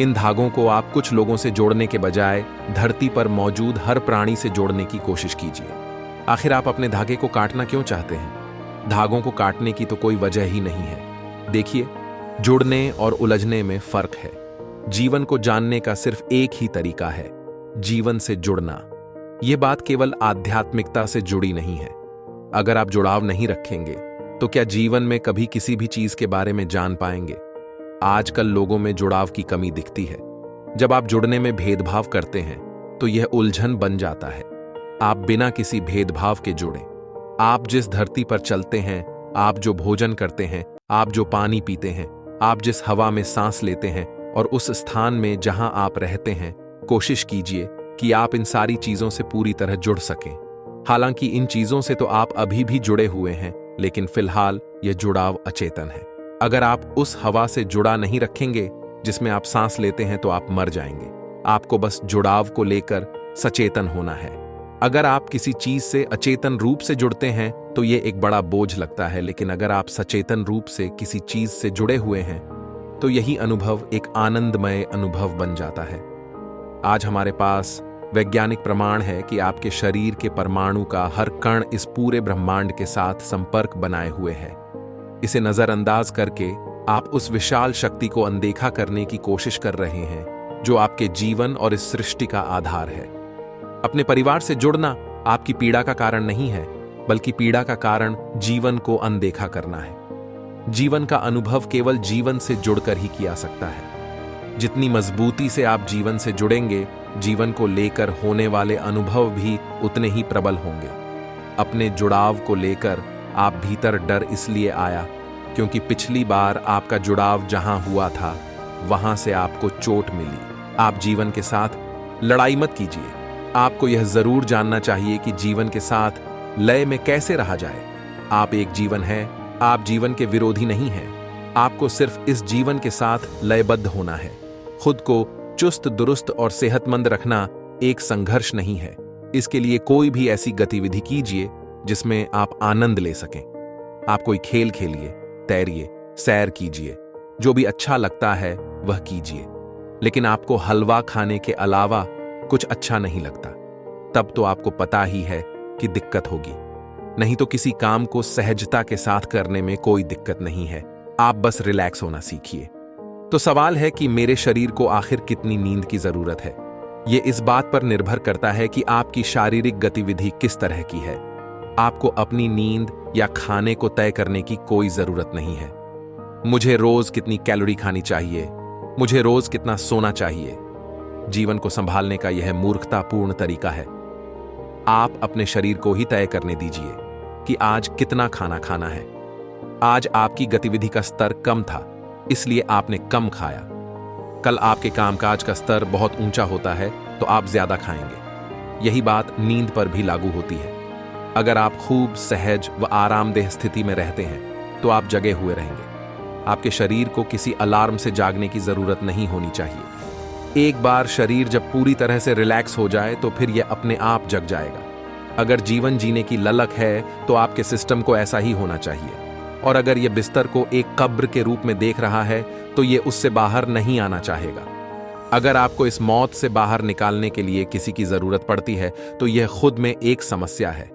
इन धागों को आप कुछ लोगों से जोड़ने के बजाय धरती पर मौजूद हर प्राणी से जोड़ने की कोशिश कीजिए। आखिर आप अपने धागे को काटना क्यों चाहते हैं? धागों को काटने की तो कोई वजह ही नहीं है। देखिए, जुड़ने और उलझने में फर्क है। जीवन को जानने का सिर्फ एक ही तरीका है, जीवन से जुड़ना। यह बात केवल आध्यात्मिकता से जुड़ी नहीं है। अगर आप जुड़ाव नहीं रखेंगे तो क्या जीवन में कभी किसी भी चीज के बारे में जान पाएंगे? आजकल लोगों में जुड़ाव की कमी दिखती है। जब आप जुड़ने में भेदभाव करते हैं तो यह उलझन बन जाता है। आप बिना किसी भेदभाव के जुड़ें। आप जिस धरती पर चलते हैं, आप जो भोजन करते हैं, आप जो पानी पीते हैं, आप जिस हवा में सांस लेते हैं और उस स्थान में जहां आप रहते हैं, कोशिश कीजिए कि आप इन सारी चीजों से पूरी तरह जुड़ सकें। हालांकि इन चीजों से तो आप अभी भी जुड़े हुए हैं, लेकिन फिलहाल यह जुड़ाव अचेतन है। अगर आप उस हवा से जुड़ा नहीं रखेंगे जिसमें आप सांस लेते हैं तो आप मर जाएंगे। आपको बस जुड़ाव को लेकर सचेतन होना है। अगर आप किसी चीज से अचेतन रूप से जुड़ते हैं तो यह एक बड़ा बोझ लगता है, लेकिन अगर आप सचेतन रूप से किसी चीज से जुड़े हुए हैं तो यही अनुभव एक आनंदमय अनुभव बन जाता है। आज हमारे पास वैज्ञानिक प्रमाण है कि आपके शरीर के परमाणु का हर कण इस पूरे ब्रह्मांड के साथ संपर्क बनाए हुए है। इसे नजरअंदाज करके आप उस विशाल शक्ति को अनदेखा करने की कोशिश कर रहे हैं जो आपके जीवन और इस सृष्टि का आधार है। अपने परिवार से जुड़ना आपकी पीड़ा का कारण नहीं है, बल्कि पीड़ा का कारण जीवन को अनदेखा करना है। जीवन का अनुभव केवल जीवन से जुड़कर ही किया सकता है। जितनी मजबूती से आप जीवन से जुड़ेंगे, जीवन को लेकर होने वाले अनुभव भी उतने ही प्रबल होंगे। अपने जुड़ाव को लेकर आप भीतर डर इसलिए आया क्योंकि पिछली बार आपका जुड़ाव जहां हुआ था वहां से आपको चोट मिली। आप जीवन के साथ लड़ाई मत कीजिए। आपको यह जरूर जानना चाहिए कि जीवन के साथ लय में कैसे रहा जाए। आप एक जीवन है, आप जीवन के विरोधी नहीं हैं। आपको सिर्फ इस जीवन के साथ लयबद्ध होना है। खुद को चुस्त दुरुस्त और सेहतमंद रखना एक संघर्ष नहीं है। इसके लिए कोई भी ऐसी गतिविधि कीजिए जिसमें आप आनंद ले सकें। आप कोई खेल खेलिए, तैरिए, सैर कीजिए, जो भी अच्छा लगता है वह कीजिए। लेकिन आपको हलवा खाने के अलावा कुछ अच्छा नहीं लगता, तब तो आपको पता ही है कि दिक्कत होगी। नहीं तो किसी काम को सहजता के साथ करने में कोई दिक्कत नहीं है। आप बस रिलैक्स होना सीखिए। तो सवाल है कि मेरे शरीर को आखिर कितनी नींद की जरूरत है? यह इस बात पर निर्भर करता है कि आपकी शारीरिक गतिविधि किस तरह की है। आपको अपनी नींद या खाने को तय करने की कोई जरूरत नहीं है। मुझे रोज कितनी कैलोरी खानी चाहिए, मुझे रोज कितना सोना चाहिए, जीवन को संभालने का यह मूर्खतापूर्ण तरीका है। आप अपने शरीर को ही तय करने दीजिए। कि आज कितना खाना खाना है। आज आपकी गतिविधि का स्तर कम था, इसलिए आपने कम खाया। कल आपके कामकाज का स्तर बहुत ऊंचा होता है तो आप ज्यादा खाएंगे। यही बात नींद पर भी लागू होती है। अगर आप खूब सहज व आरामदेह स्थिति में रहते हैं तो आप जगे हुए रहेंगे। आपके शरीर को किसी अलार्म से जागने की जरूरत नहीं होनी चाहिए। एक बार शरीर जब पूरी तरह से रिलैक्स हो जाए तो फिर यह अपने आप जग जाएगा। अगर जीवन जीने की ललक है तो आपके सिस्टम को ऐसा ही होना चाहिए, और अगर यह बिस्तर को एक कब्र के रूप में देख रहा है तो यह उससे बाहर नहीं आना चाहेगा। अगर आपको इस मौत से बाहर निकालने के लिए किसी की जरूरत पड़ती है तो यह खुद में एक समस्या है।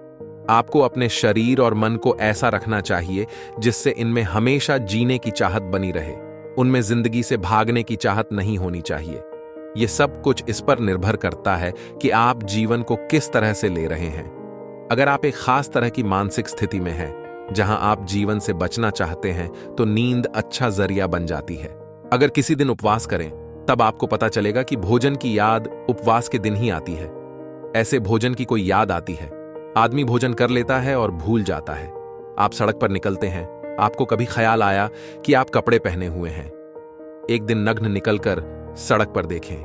आपको अपने शरीर और मन को ऐसा रखना चाहिए जिससे इनमें हमेशा जीने की चाहत बनी रहे। उनमें जिंदगी से भागने की चाहत नहीं होनी चाहिए। यह सब कुछ इस पर निर्भर करता है कि आप जीवन को किस तरह से ले रहे हैं। अगर आप एक खास तरह की मानसिक स्थिति में हैं जहां आप जीवन से बचना चाहते हैं तो नींद अच्छा जरिया बन जाती है। अगर किसी दिन उपवास करें तब आपको पता चलेगा कि भोजन की याद उपवास के दिन ही आती है। ऐसे भोजन की कोई याद आती है। आदमी भोजन कर लेता है और भूल जाता है। आप सड़क पर निकलते हैं, आपको कभी ख्याल आया कि आप कपड़े पहने हुए हैं। एक दिन नग्न निकलकर सड़क पर देखें,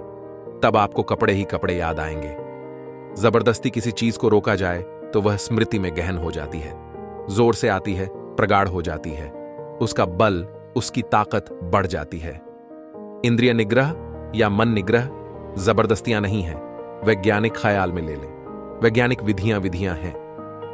तब आपको कपड़े ही कपड़े याद आएंगे। जबरदस्ती किसी चीज को रोका जाए तो वह स्मृति में गहन हो जाती है, जोर से आती है, प्रगाढ़ हो जाती है, उसका बल, उसकी ताकत बढ़ जाती है। इंद्रिय निग्रह या मन निग्रह जबरदस्तियां नहीं है, वैज्ञानिक ख्याल में ले लें। वैज्ञानिक विधियां हैं।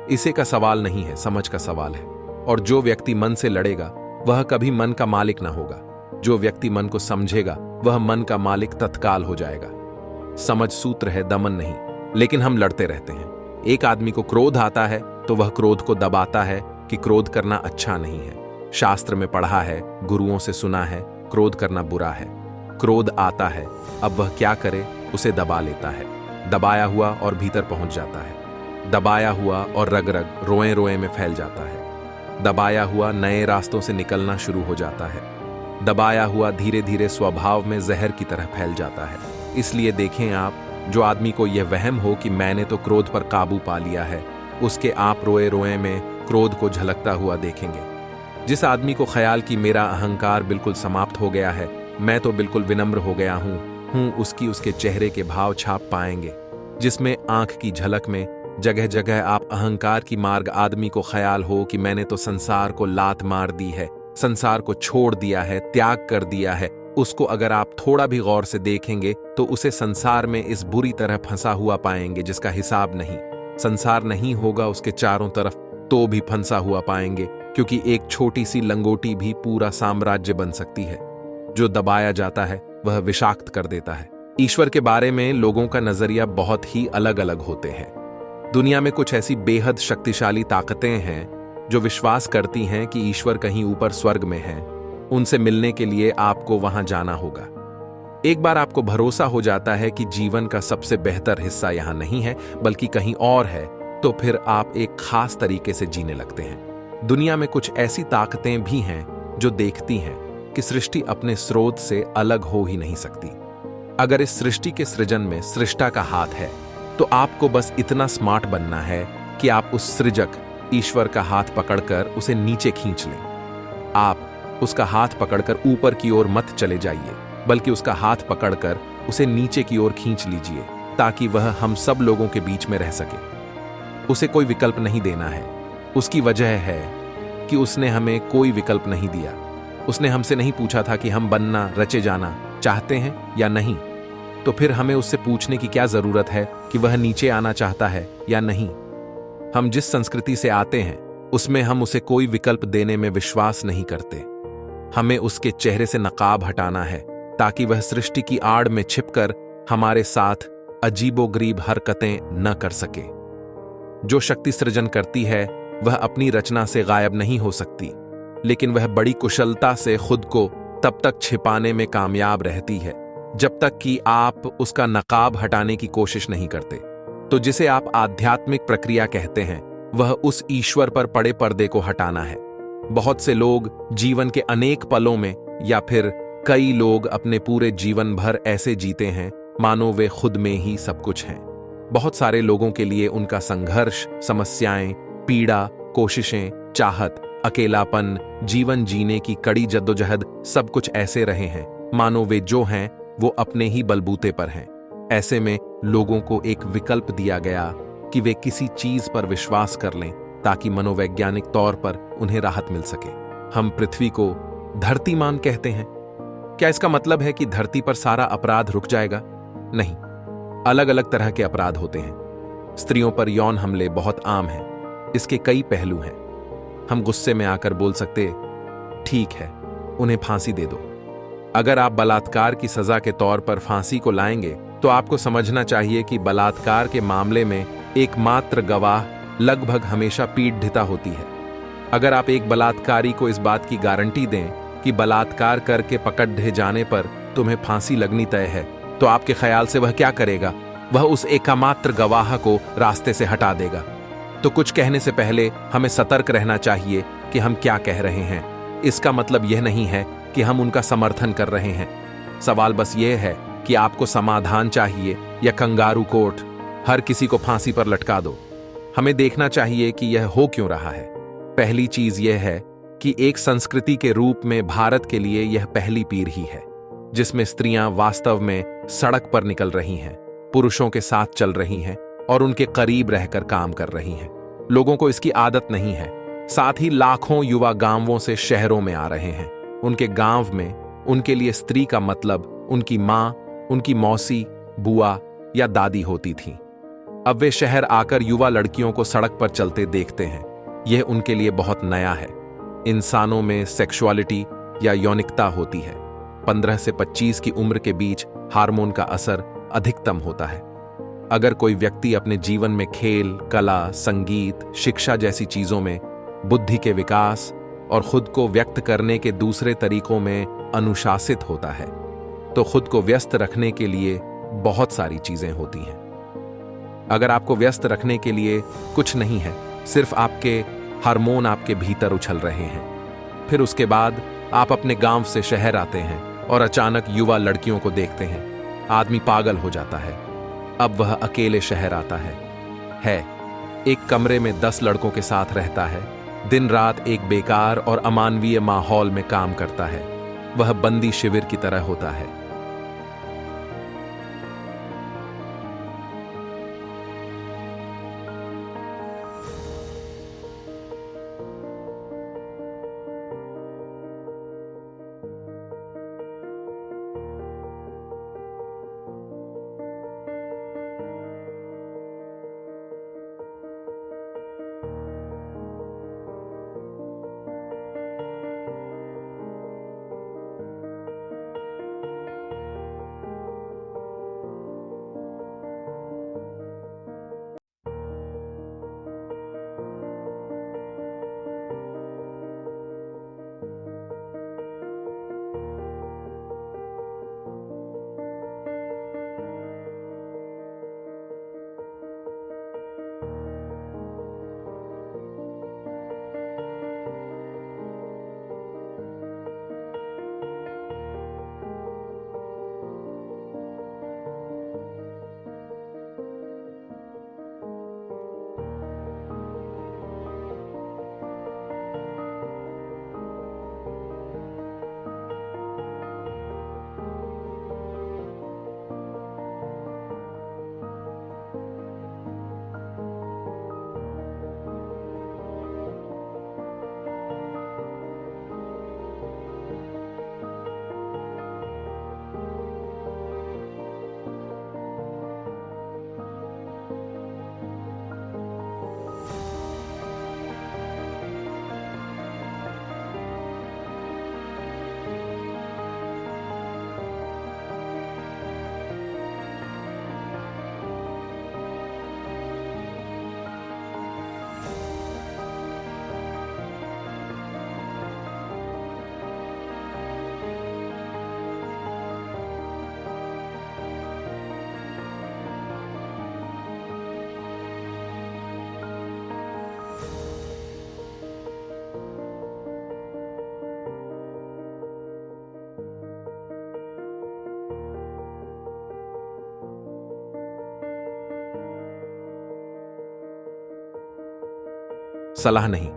इसे का सवाल नहीं है, समझ का सवाल है। और जो व्यक्ति मन से लड़ेगा वह कभी मन का मालिक ना होगा। जो व्यक्ति मन को समझेगा वह मन का मालिक तत्काल हो जाएगा। समझ सूत्र है, दमन नहीं। लेकिन हम लड़ते रहते हैं। एक आदमी को क्रोध आता है तो वह क्रोध को दबाता है कि क्रोध करना अच्छा नहीं है। शास्त्र में पढ़ा है, गुरुओं से सुना है, क्रोध करना बुरा है। क्रोध आता है, अब वह क्या करे, उसे दबा लेता है। दबाया हुआ और भीतर पहुंच जाता है। दबाया हुआ और रग रग, रोए रोए में फैल जाता है। दबाया हुआ नए रास्तों से निकलना शुरू हो जाता है। दबाया हुआ धीरे धीरे स्वभाव में जहर की तरह फैल जाता है। इसलिए देखें आप, जो आदमी को यह वहम हो कि मैंने तो क्रोध पर काबू पा लिया है, उसके आप रोए रोए में क्रोध को झलकता हुआ देखेंगे। जिस आदमी को ख्याल कि मेरा अहंकार बिल्कुल समाप्त हो गया है, मैं तो बिल्कुल विनम्र हो गया हूं, उसकी उसके चेहरे के भाव छाप पाएंगे। जिसमें आंख की झलक में जगह जगह आप अहंकार की मार्ग आदमी को ख्याल हो कि मैंने तो संसार को लात मार दी है, संसार को छोड़ दिया है, त्याग कर दिया है, उसको अगर आप थोड़ा भी गौर से देखेंगे तो उसे संसार में इस बुरी तरह फंसा हुआ पाएंगे जिसका हिसाब नहीं। संसार नहीं होगा उसके चारों तरफ तो भी फंसा हुआ पाएंगे, क्योंकि एक छोटी सी लंगोटी भी पूरा साम्राज्य बन सकती है। जो दबाया जाता है वह विषाक्त कर देता है। ईश्वर के बारे में लोगों का नजरिया बहुत ही अलग अलग होते हैं। दुनिया में कुछ ऐसी बेहद शक्तिशाली ताकतें हैं जो विश्वास करती हैं कि ईश्वर कहीं ऊपर स्वर्ग में है। उनसे मिलने के लिए आपको वहां जाना होगा। एक बार आपको भरोसा हो जाता है कि जीवन का सबसे बेहतर हिस्सा यहां नहीं है बल्कि कहीं और है, तो फिर आप एक खास तरीके से जीने लगते हैं। दुनिया में कुछ ऐसी ताकतें भी हैं जो देखती हैं कि सृष्टि अपने स्रोत से अलग हो ही नहीं सकती। अगर इस सृष्टि के सृजन में सृष्टा का हाथ है तो आपको बस इतना स्मार्ट बनना है कि आप उस सृजक ईश्वर का हाथ पकड़कर उसे नीचे खींच लें। आप उसका हाथ पकड़कर ऊपर की ओर मत चले जाइए, बल्कि उसका हाथ पकड़कर उसे नीचे की ओर खींच लीजिए ताकि वह हम सब लोगों के बीच में रह सके। उसे कोई विकल्प नहीं देना है। उसकी वजह है कि उसने हमें कोई विकल्प नहीं दिया। उसने हमसे नहीं पूछा था कि हम बनना, रचे जाना चाहते हैं या नहीं। तो फिर हमें उससे पूछने की क्या जरूरत है कि वह नीचे आना चाहता है या नहीं। हम जिस संस्कृति से आते हैं उसमें हम उसे कोई विकल्प देने में विश्वास नहीं करते। हमें उसके चेहरे से नकाब हटाना है ताकि वह सृष्टि की आड़ में छिपकर हमारे साथ अजीबोगरीब हरकतें न कर सके। जो शक्ति सृजन करती है वह अपनी रचना से गायब नहीं हो सकती, लेकिन वह बड़ी कुशलता से खुद को तब तक छिपाने में कामयाब रहती है जब तक कि आप उसका नकाब हटाने की कोशिश नहीं करते। तो जिसे आप आध्यात्मिक प्रक्रिया कहते हैं वह उस ईश्वर पर पड़े पर्दे को हटाना है। बहुत से लोग जीवन के अनेक पलों में या फिर कई लोग अपने पूरे जीवन भर ऐसे जीते हैं मानो वे खुद में ही सब कुछ हैं। बहुत सारे लोगों के लिए उनका संघर्ष, समस्याएं, पीड़ा कोशिशें, चाहत, अकेलापन, जीवन जीने की कड़ी जद्दोजहद सब कुछ ऐसे रहे हैं मानो वे जो हैं वो अपने ही बलबूते पर हैं। ऐसे में लोगों को एक विकल्प दिया गया कि वे किसी चीज पर विश्वास कर लें ताकि मनोवैज्ञानिक तौर पर उन्हें राहत मिल सके। हम पृथ्वी को धरतीमान कहते हैं। क्या इसका मतलब है कि धरती पर सारा अपराध रुक जाएगा? नहीं, अलग अलग तरह के अपराध होते हैं। स्त्रियों पर यौन हमले बहुत आम हैं। इसके कई पहलू हैं। हम गुस्से में आकर बोल सकते, ठीक है, उन्हें फांसी दे दो। अगर आप बलात्कार की सजा के तौर पर फांसी को लाएंगे तो आपको समझना चाहिए कि बलात्कार के मामले में एकमात्र गवाह लगभग हमेशा पीड़िता होती है। अगर आप एक बलात्कारी को इस बात की गारंटी दें कि बलात्कार करके पकड़े जाने पर तुम्हें फांसी लगनी तय है, तो आपके ख्याल से वह क्या करेगा? वह उस एकमात्र गवाह को रास्ते से हटा देगा। तो कुछ कहने से पहले हमें सतर्क रहना चाहिए कि हम क्या कह रहे हैं। इसका मतलब यह नहीं है कि हम उनका समर्थन कर रहे हैं। सवाल बस यह है कि आपको समाधान चाहिए या कंगारू कोर्ट, हर किसी को फांसी पर लटका दो। हमें देखना चाहिए कि यह हो क्यों रहा है। पहली चीज यह है कि एक संस्कृति के रूप में भारत के लिए यह पहली पीढ़ी ही है जिसमें स्त्रियां वास्तव में सड़क पर निकल रही हैं, पुरुषों के साथ चल रही हैं और उनके करीब रहकर काम कर रही हैं। लोगों को इसकी आदत नहीं है। साथ ही लाखों युवा गांवों से शहरों में आ रहे हैं। उनके गांव में उनके लिए स्त्री का मतलब उनकी मां, उनकी मौसी, बुआ या दादी होती थी। अब वे शहर आकर युवा लड़कियों को सड़क पर चलते देखते हैं। यह उनके लिए बहुत नया है। इंसानों में सेक्सुअलिटी या यौनिकता होती है। 15 से 25 की उम्र के बीच हार्मोन का असर अधिकतम होता है। अगर कोई व्यक्ति अपने जीवन में खेल, कला, संगीत, शिक्षा जैसी चीजों में, बुद्धि के विकास और खुद को व्यक्त करने के दूसरे तरीकों में अनुशासित होता है, तो खुद को व्यस्त रखने के लिए बहुत सारी चीजें होती हैं। अगर आपको व्यस्त रखने के लिए कुछ नहीं है, सिर्फ आपके हार्मोन आपके भीतर उछल रहे हैं, फिर उसके बाद आप अपने गांव से शहर आते हैं और अचानक युवा लड़कियों को देखते हैं, आदमी पागल हो जाता है। अब वह अकेले शहर आता है, एक कमरे में 10 लड़कों के साथ रहता है, दिन रात एक बेकार और अमानवीय माहौल में काम करता है। वह बंदी शिविर की तरह होता है। सलाह नहीं,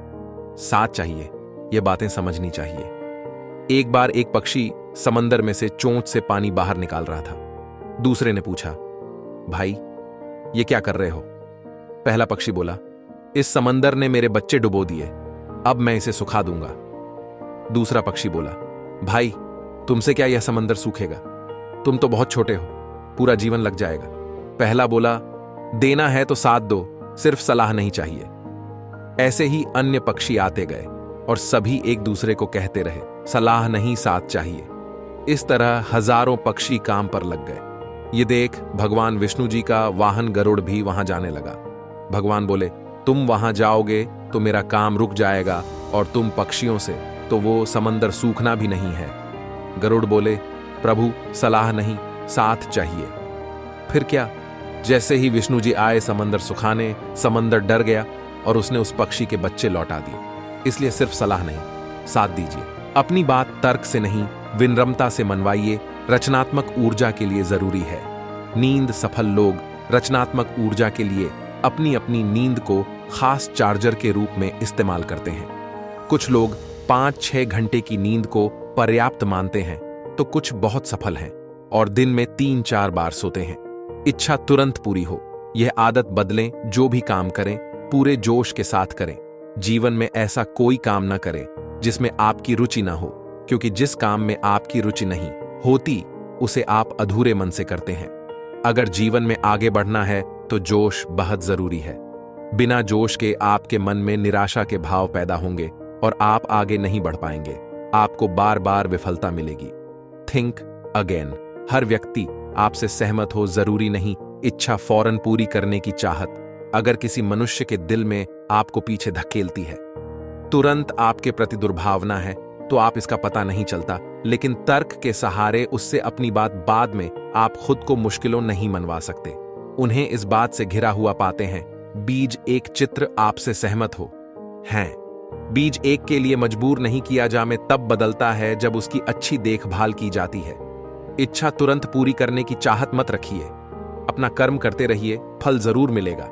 साथ चाहिए। ये बातें समझनी चाहिए। एक बार एक पक्षी समंदर में से चोंच से पानी बाहर निकाल रहा था। दूसरे ने पूछा, भाई ये क्या कर रहे हो? पहला पक्षी बोला, इस समंदर ने मेरे बच्चे डुबो दिए, अब मैं इसे सुखा दूंगा। दूसरा पक्षी बोला, भाई तुमसे क्या यह समंदर सूखेगा? तुम तो बहुत छोटे हो, पूरा जीवन लग जाएगा। पहला बोला, देना है तो साथ दो, सिर्फ सलाह नहीं चाहिए। ऐसे ही अन्य पक्षी आते गए और सभी एक दूसरे को कहते रहे, सलाह नहीं साथ चाहिए। इस तरह हजारों पक्षी काम पर लग गए। ये देख भगवान विष्णु जी का वाहन गरुड़ भी वहां जाने लगा। भगवान बोले, तुम वहां जाओगे तो मेरा काम रुक जाएगा, और तुम पक्षियों से तो वो समंदर सूखना भी नहीं है। गरुड़ बोले, प्रभु सलाह नहीं साथ चाहिए। फिर क्या, जैसे ही विष्णु जी आए समंदर सुखाने, समंदर डर गया और उसने उस पक्षी के बच्चे लौटा दिए। इसलिए सिर्फ सलाह नहीं, साथ दीजिए। अपनी बात तर्क से नहीं, विनम्रता से मनवाइए। रचनात्मक ऊर्जा के लिए जरूरी है। नींद सफल लोग रचनात्मक ऊर्जा के लिए अपनी अपनी नींद को खास चार्जर के रूप में इस्तेमाल करते हैं। कुछ लोग 5-6 घंटे की नींद को पर्याप्त मानते हैं, तो कुछ बहुत सफल हैं और दिन में 3-4 बार सोते हैं। इच्छा तुरंत पूरी हो, यह आदत बदलें। जो भी काम करें पूरे जोश के साथ करें। जीवन में ऐसा कोई काम न करें जिसमें आपकी रुचि ना हो, क्योंकि जिस काम में आपकी रुचि नहीं होती उसे आप अधूरे मन से करते हैं। अगर जीवन में आगे बढ़ना है तो जोश बहुत जरूरी है। बिना जोश के आपके मन में निराशा के भाव पैदा होंगे और आप आगे नहीं बढ़ पाएंगे। आपको बार बार विफलता मिलेगी। Think again. हर व्यक्ति आपसे सहमत हो जरूरी नहीं, इच्छा फौरन पूरी करने की चाहत अगर किसी मनुष्य के दिल में आपको पीछे धकेलती है, तुरंत आपके प्रति दुर्भावना है, तो आप इसका पता नहीं चलता, लेकिन तर्क के सहारे उससे अपनी बात बाद में आप खुद को मुश्किलों नहीं मनवा सकते। उन्हें इस बात से घिरा हुआ पाते हैं। बीज एक चित्र आपसे सहमत हो हैं। बीज एक के लिए मजबूर नहीं किया जामे तब बदलता है जब उसकी अच्छी देखभाल की जाती है। इच्छा तुरंत पूरी करने की चाहत मत रखिए। अपना कर्म करते रहिए, फल जरूर मिलेगा।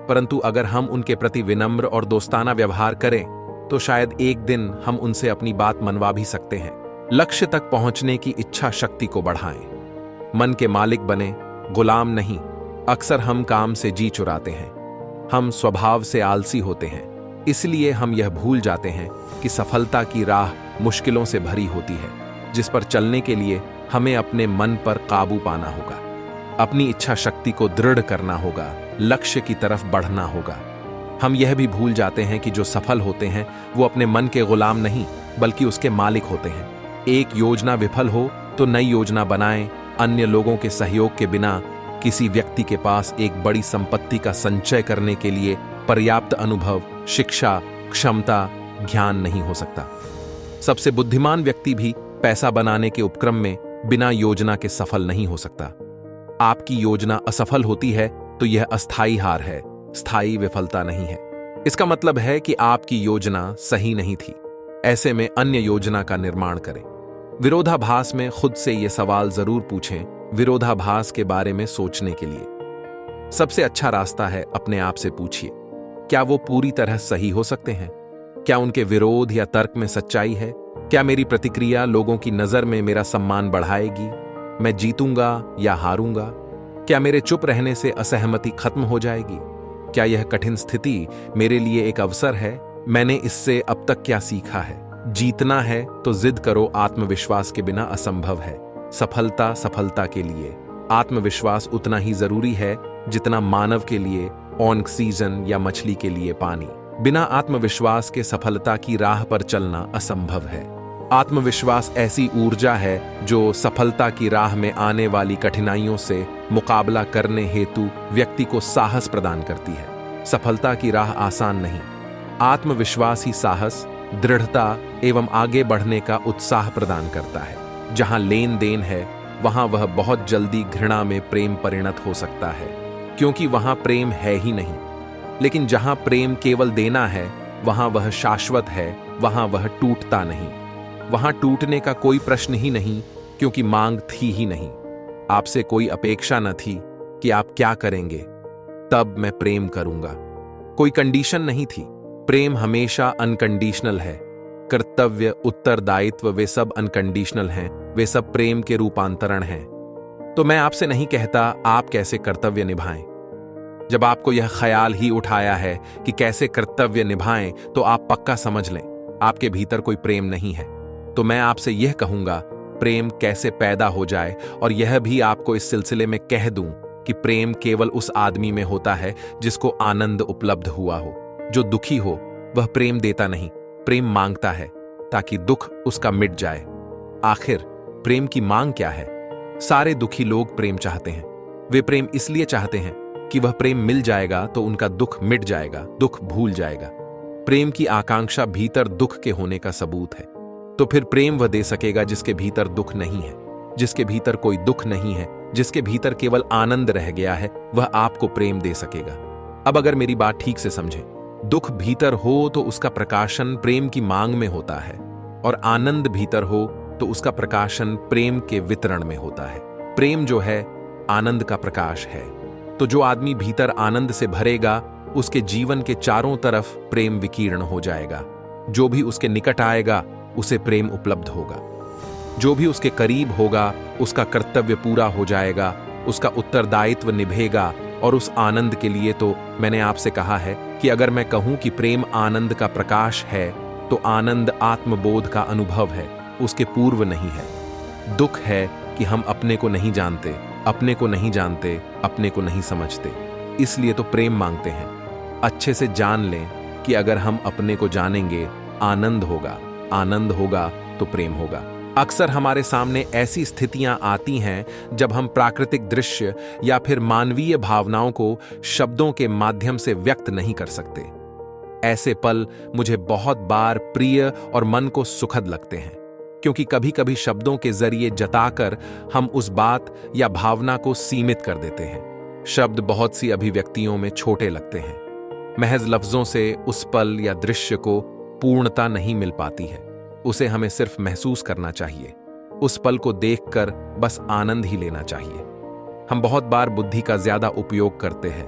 परंतु अगर हम उनके प्रति विनम्र और दोस्ताना व्यवहार करें तो शायद एक दिन हम उनसे अपनी बात मनवा भी सकते हैं। लक्ष्य तक पहुंचने की इच्छा शक्ति को बढ़ाएं। मन के मालिक बने, गुलाम नहीं। अक्सर हम काम से जी चुराते हैं। हम स्वभाव से आलसी होते हैं, इसलिए हम यह भूल जाते हैं कि सफलता की राह मुश्किलों से भरी होती है, जिस पर चलने के लिए हमें अपने मन पर काबू पाना होगा। अपनी इच्छा शक्ति को दृढ़ करना होगा, लक्ष्य की तरफ बढ़ना होगा। हम यह भी भूल जाते हैं कि जो सफल होते हैं वो अपने मन के गुलाम नहीं बल्कि उसके मालिक होते हैं। एक योजना विफल हो तो नई योजना बनाएं। अन्य लोगों के सहयोग के बिना किसी व्यक्ति के पास एक बड़ी संपत्ति का संचय करने के लिए पर्याप्त अनुभव, शिक्षा, क्षमता, ज्ञान नहीं हो सकता। सबसे बुद्धिमान व्यक्ति भी पैसा बनाने के उपक्रम में बिना योजना के सफल नहीं हो सकता। आपकी योजना असफल होती है तो यह अस्थायी हार है, स्थायी विफलता नहीं है। इसका मतलब है कि आपकी योजना सही नहीं थी। ऐसे में अन्य योजना का निर्माण करें। विरोधाभास में खुद से यह सवाल जरूर पूछें, विरोधाभास के बारे में सोचने के लिए सबसे अच्छा रास्ता है अपने आप से पूछिए, क्या वो पूरी तरह सही हो सकते हैं? क्या उनके विरोध या तर्क में सच्चाई है? क्या मेरी प्रतिक्रिया लोगों की नजर में मेरा सम्मान बढ़ाएगी? मैं जीतूंगा या हारूंगा? क्या मेरे चुप रहने से असहमति खत्म हो जाएगी? क्या यह कठिन स्थिति मेरे लिए एक अवसर है? मैंने इससे अब तक क्या सीखा है? जीतना है तो जिद करो, आत्मविश्वास के बिना असंभव है। सफलता के लिए आत्मविश्वास उतना ही जरूरी है जितना मानव के लिए ऑक्सीजन या मछली के लिए पानी। बिना आत्मविश्वास के सफलता की राह पर चलना असंभव है। आत्मविश्वास ऐसी ऊर्जा है जो सफलता की राह में आने वाली कठिनाइयों से मुकाबला करने हेतु व्यक्ति को साहस प्रदान करती है। सफलता की राह आसान नहीं। आत्मविश्वास ही साहस, दृढ़ता एवं आगे बढ़ने का उत्साह प्रदान करता है। जहां लेन देन है वहां वह बहुत जल्दी घृणा में प्रेम परिणत हो सकता है, क्योंकि वहां प्रेम है ही नहीं। लेकिन जहां प्रेम केवल देना है वहां वह शाश्वत है, वहां वह टूटता नहीं। वहां टूटने का कोई प्रश्न ही नहीं, क्योंकि मांग थी ही नहीं। आपसे कोई अपेक्षा न थी कि आप क्या करेंगे तब मैं प्रेम करूंगा। कोई कंडीशन नहीं थी, प्रेम हमेशा अनकंडीशनल है। कर्तव्य, उत्तरदायित्व, वे सब अनकंडीशनल हैं, वे सब प्रेम के रूपांतरण हैं। तो मैं आपसे नहीं कहता आप कैसे कर्तव्य निभाएं। जब आपको यह ख्याल ही उठाया है कि कैसे कर्तव्य निभाएं, तो आप पक्का समझ लें आपके भीतर कोई प्रेम नहीं है। तो मैं आपसे यह कहूंगा प्रेम कैसे पैदा हो जाए, और यह भी आपको इस सिलसिले में कह दूं कि प्रेम केवल उस आदमी में होता है जिसको आनंद उपलब्ध हुआ हो। जो दुखी हो वह प्रेम देता नहीं, प्रेम मांगता है ताकि दुख उसका मिट जाए। आखिर प्रेम की मांग क्या है? सारे दुखी लोग प्रेम चाहते हैं। वे प्रेम इसलिए चाहते हैं कि वह प्रेम मिल जाएगा तो उनका दुख मिट जाएगा, दुख भूल जाएगा। प्रेम की आकांक्षा भीतर दुख के होने का सबूत है। तो फिर प्रेम वह दे सकेगा जिसके भीतर दुख नहीं है, जिसके भीतर कोई दुख नहीं है, जिसके भीतर केवल आनंद रह गया है, वह आपको प्रेम दे सकेगा। अब अगर मेरी बात ठीक से समझें, दुख भीतर हो तो उसका प्रकाशन प्रेम की मांग में होता है, और आनंद भीतर हो तो उसका प्रकाशन प्रेम के वितरण में होता है। प्रेम जो है आनंद का प्रकाश है। तो जो आदमी भीतर आनंद से भरेगा, उसके जीवन के चारों तरफ प्रेम विकीर्ण हो जाएगा। जो भी उसके निकट आएगा उसे प्रेम उपलब्ध होगा। जो भी उसके करीब होगा उसका कर्तव्य पूरा हो जाएगा, उसका उत्तरदायित्व निभेगा। और उस आनंद के लिए तो मैंने आपसे कहा है कि अगर मैं कहूं कि प्रेम आनंद का प्रकाश है, तो आनंद आत्मबोध का अनुभव है, उसके पूर्व नहीं है। दुख है कि हम अपने को नहीं जानते, अपने को नहीं जानते, अपने को नहीं समझते, इसलिए तो प्रेम मांगते हैं। अच्छे से जान लें कि अगर हम अपने को जानेंगे, आनंद होगा, आनंद होगा तो प्रेम होगा। अक्सर हमारे सामने ऐसी स्थितियां आती हैं जब हम प्राकृतिक दृश्य या फिर मानवीय भावनाओं को शब्दों के माध्यम से व्यक्त नहीं कर सकते। ऐसे पल मुझे बहुत बार प्रिय और मन को सुखद लगते हैं, क्योंकि कभी कभी शब्दों के जरिए जताकर हम उस बात या भावना को सीमित कर देते हैं। शब्द बहुत सी अभिव्यक्तियों में छोटे लगते हैं। महज लफ्जों से उस पल या दृश्य को पूर्णता नहीं मिल पाती है। उसे हमें सिर्फ महसूस करना चाहिए। उस पल को देखकर बस आनंद ही लेना चाहिए। हम बहुत बार बुद्धि का ज्यादा उपयोग करते हैं,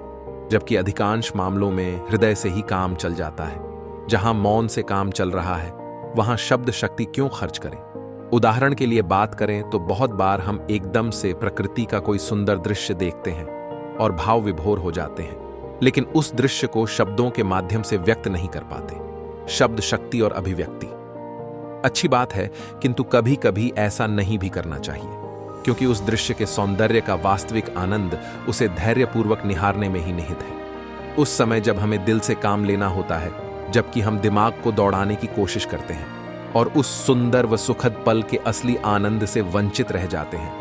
जबकि अधिकांश मामलों में हृदय से ही काम चल जाता है। जहां मौन से काम चल रहा है, वहां शब्द शक्ति क्यों खर्च करें? उदाहरण के लिए बात करें तो बहुत बार हम एकदम से प्रकृति का कोई सुंदर दृश्य देखते हैं और भाव विभोर हो जाते हैं, लेकिन उस दृश्य को शब्दों के माध्यम से व्यक्त नहीं कर पाते। शब्द शक्ति और अभिव्यक्ति अच्छी बात है, किंतु कभी कभी ऐसा नहीं भी करना चाहिए, क्योंकि उस दृश्य के सौंदर्य का वास्तविक आनंद उसे धैर्यपूर्वक निहारने में ही निहित है। उस समय जब हमें दिल से काम लेना होता है, जबकि हम दिमाग को दौड़ाने की कोशिश करते हैं और उस सुंदर व सुखद पल के असली आनंद से वंचित रह जाते हैं।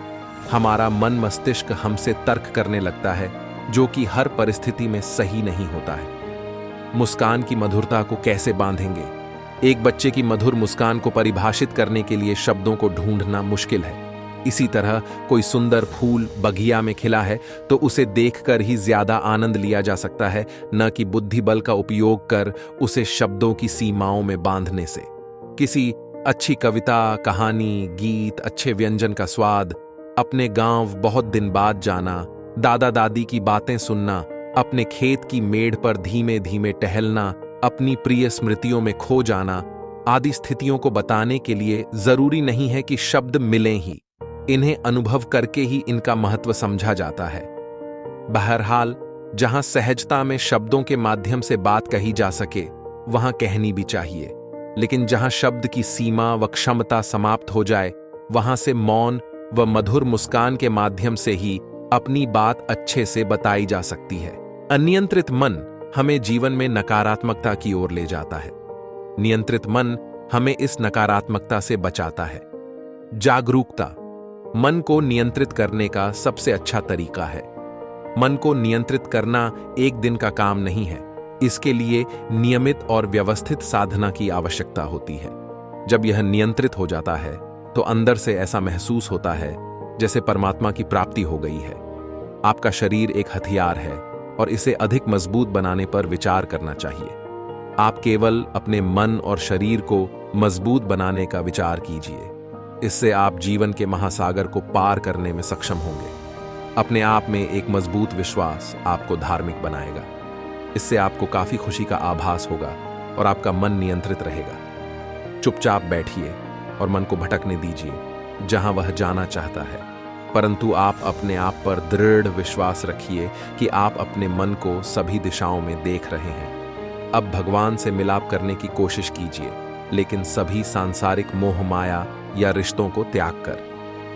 हमारा मन मस्तिष्क हमसे तर्क करने लगता है, जो कि हर परिस्थिति में सही नहीं होता है। मुस्कान की मधुरता को कैसे बांधेंगे? एक बच्चे की मधुर मुस्कान को परिभाषित करने के लिए शब्दों को ढूंढना मुश्किल है। इसी तरह कोई सुंदर फूल बगिया में खिला है तो उसे देखकर ही ज्यादा आनंद लिया जा सकता है, न कि बुद्धि बल का उपयोग कर उसे शब्दों की सीमाओं में बांधने से। किसी अच्छी कविता, कहानी, गीत, अच्छे व्यंजन का स्वाद, अपने गांव बहुत दिन बाद जाना, दादा दादी की बातें सुनना, अपने खेत की मेड़ पर धीमे धीमे टहलना, अपनी प्रिय स्मृतियों में खो जाना आदि स्थितियों को बताने के लिए जरूरी नहीं है कि शब्द मिलें ही। इन्हें अनुभव करके ही इनका महत्व समझा जाता है। बहरहाल, जहां सहजता में शब्दों के माध्यम से बात कही जा सके, वहां कहनी भी चाहिए, लेकिन जहां शब्द की सीमा व क्षमता समाप्त हो जाए, वहां से मौन व मधुर मुस्कान के माध्यम से ही अपनी बात अच्छे से बताई जा सकती है। अनियंत्रित मन हमें जीवन में नकारात्मकता की ओर ले जाता है। नियंत्रित मन हमें इस नकारात्मकता से बचाता है। जागरूकता मन को नियंत्रित करने का सबसे अच्छा तरीका है। मन को नियंत्रित करना एक दिन का काम नहीं है। इसके लिए नियमित और व्यवस्थित साधना की आवश्यकता होती है। जब यह नियंत्रित हो जाता है तो अंदर से ऐसा महसूस होता है जैसे परमात्मा की प्राप्ति हो गई है। आपका शरीर एक हथियार है और इसे अधिक मजबूत बनाने पर विचार करना चाहिए। आप केवल अपने मन और शरीर को मजबूत बनाने का विचार कीजिए। इससे आप जीवन के महासागर को पार करने में सक्षम होंगे। अपने आप में एक मजबूत विश्वास आपको धार्मिक बनाएगा। इससे आपको काफी खुशी का आभास होगा और आपका मन नियंत्रित रहेगा। चुपचाप बैठिए और मन को भटकने दीजिए जहां वह जाना चाहता है, परंतु आप अपने आप पर दृढ़ विश्वास रखिए कि आप अपने मन को सभी दिशाओं में देख रहे हैं। अब भगवान से मिलाप करने की कोशिश कीजिए, लेकिन सभी सांसारिक मोह माया या रिश्तों को त्याग कर।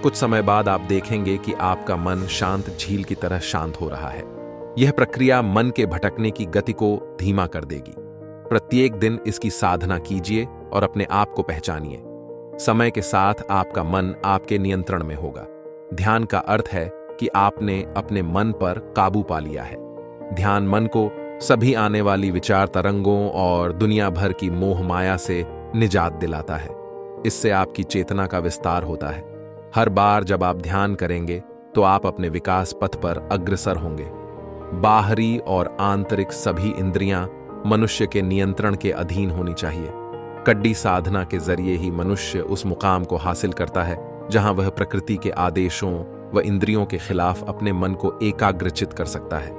कुछ समय बाद आप देखेंगे कि आपका मन शांत झील की तरह शांत हो रहा है। यह प्रक्रिया मन के भटकने की गति को धीमा कर देगी। प्रत्येक दिन इसकी साधना कीजिए और अपने आप को पहचानिए। समय के साथ आपका मन आपके नियंत्रण में होगा। ध्यान का अर्थ है कि आपने अपने मन पर काबू पा लिया है। ध्यान मन को सभी आने वाली विचार तरंगों और दुनिया भर की मोह माया से निजात दिलाता है। इससे आपकी चेतना का विस्तार होता है। हर बार जब आप ध्यान करेंगे तो आप अपने विकास पथ पर अग्रसर होंगे। बाहरी और आंतरिक सभी इंद्रियां मनुष्य के नियंत्रण के अधीन होनी चाहिए। कड्डी साधना के जरिए ही मनुष्य उस मुकाम को हासिल करता है जहां वह प्रकृति के आदेशों व इंद्रियों के खिलाफ अपने मन को एकाग्रचित कर सकता है।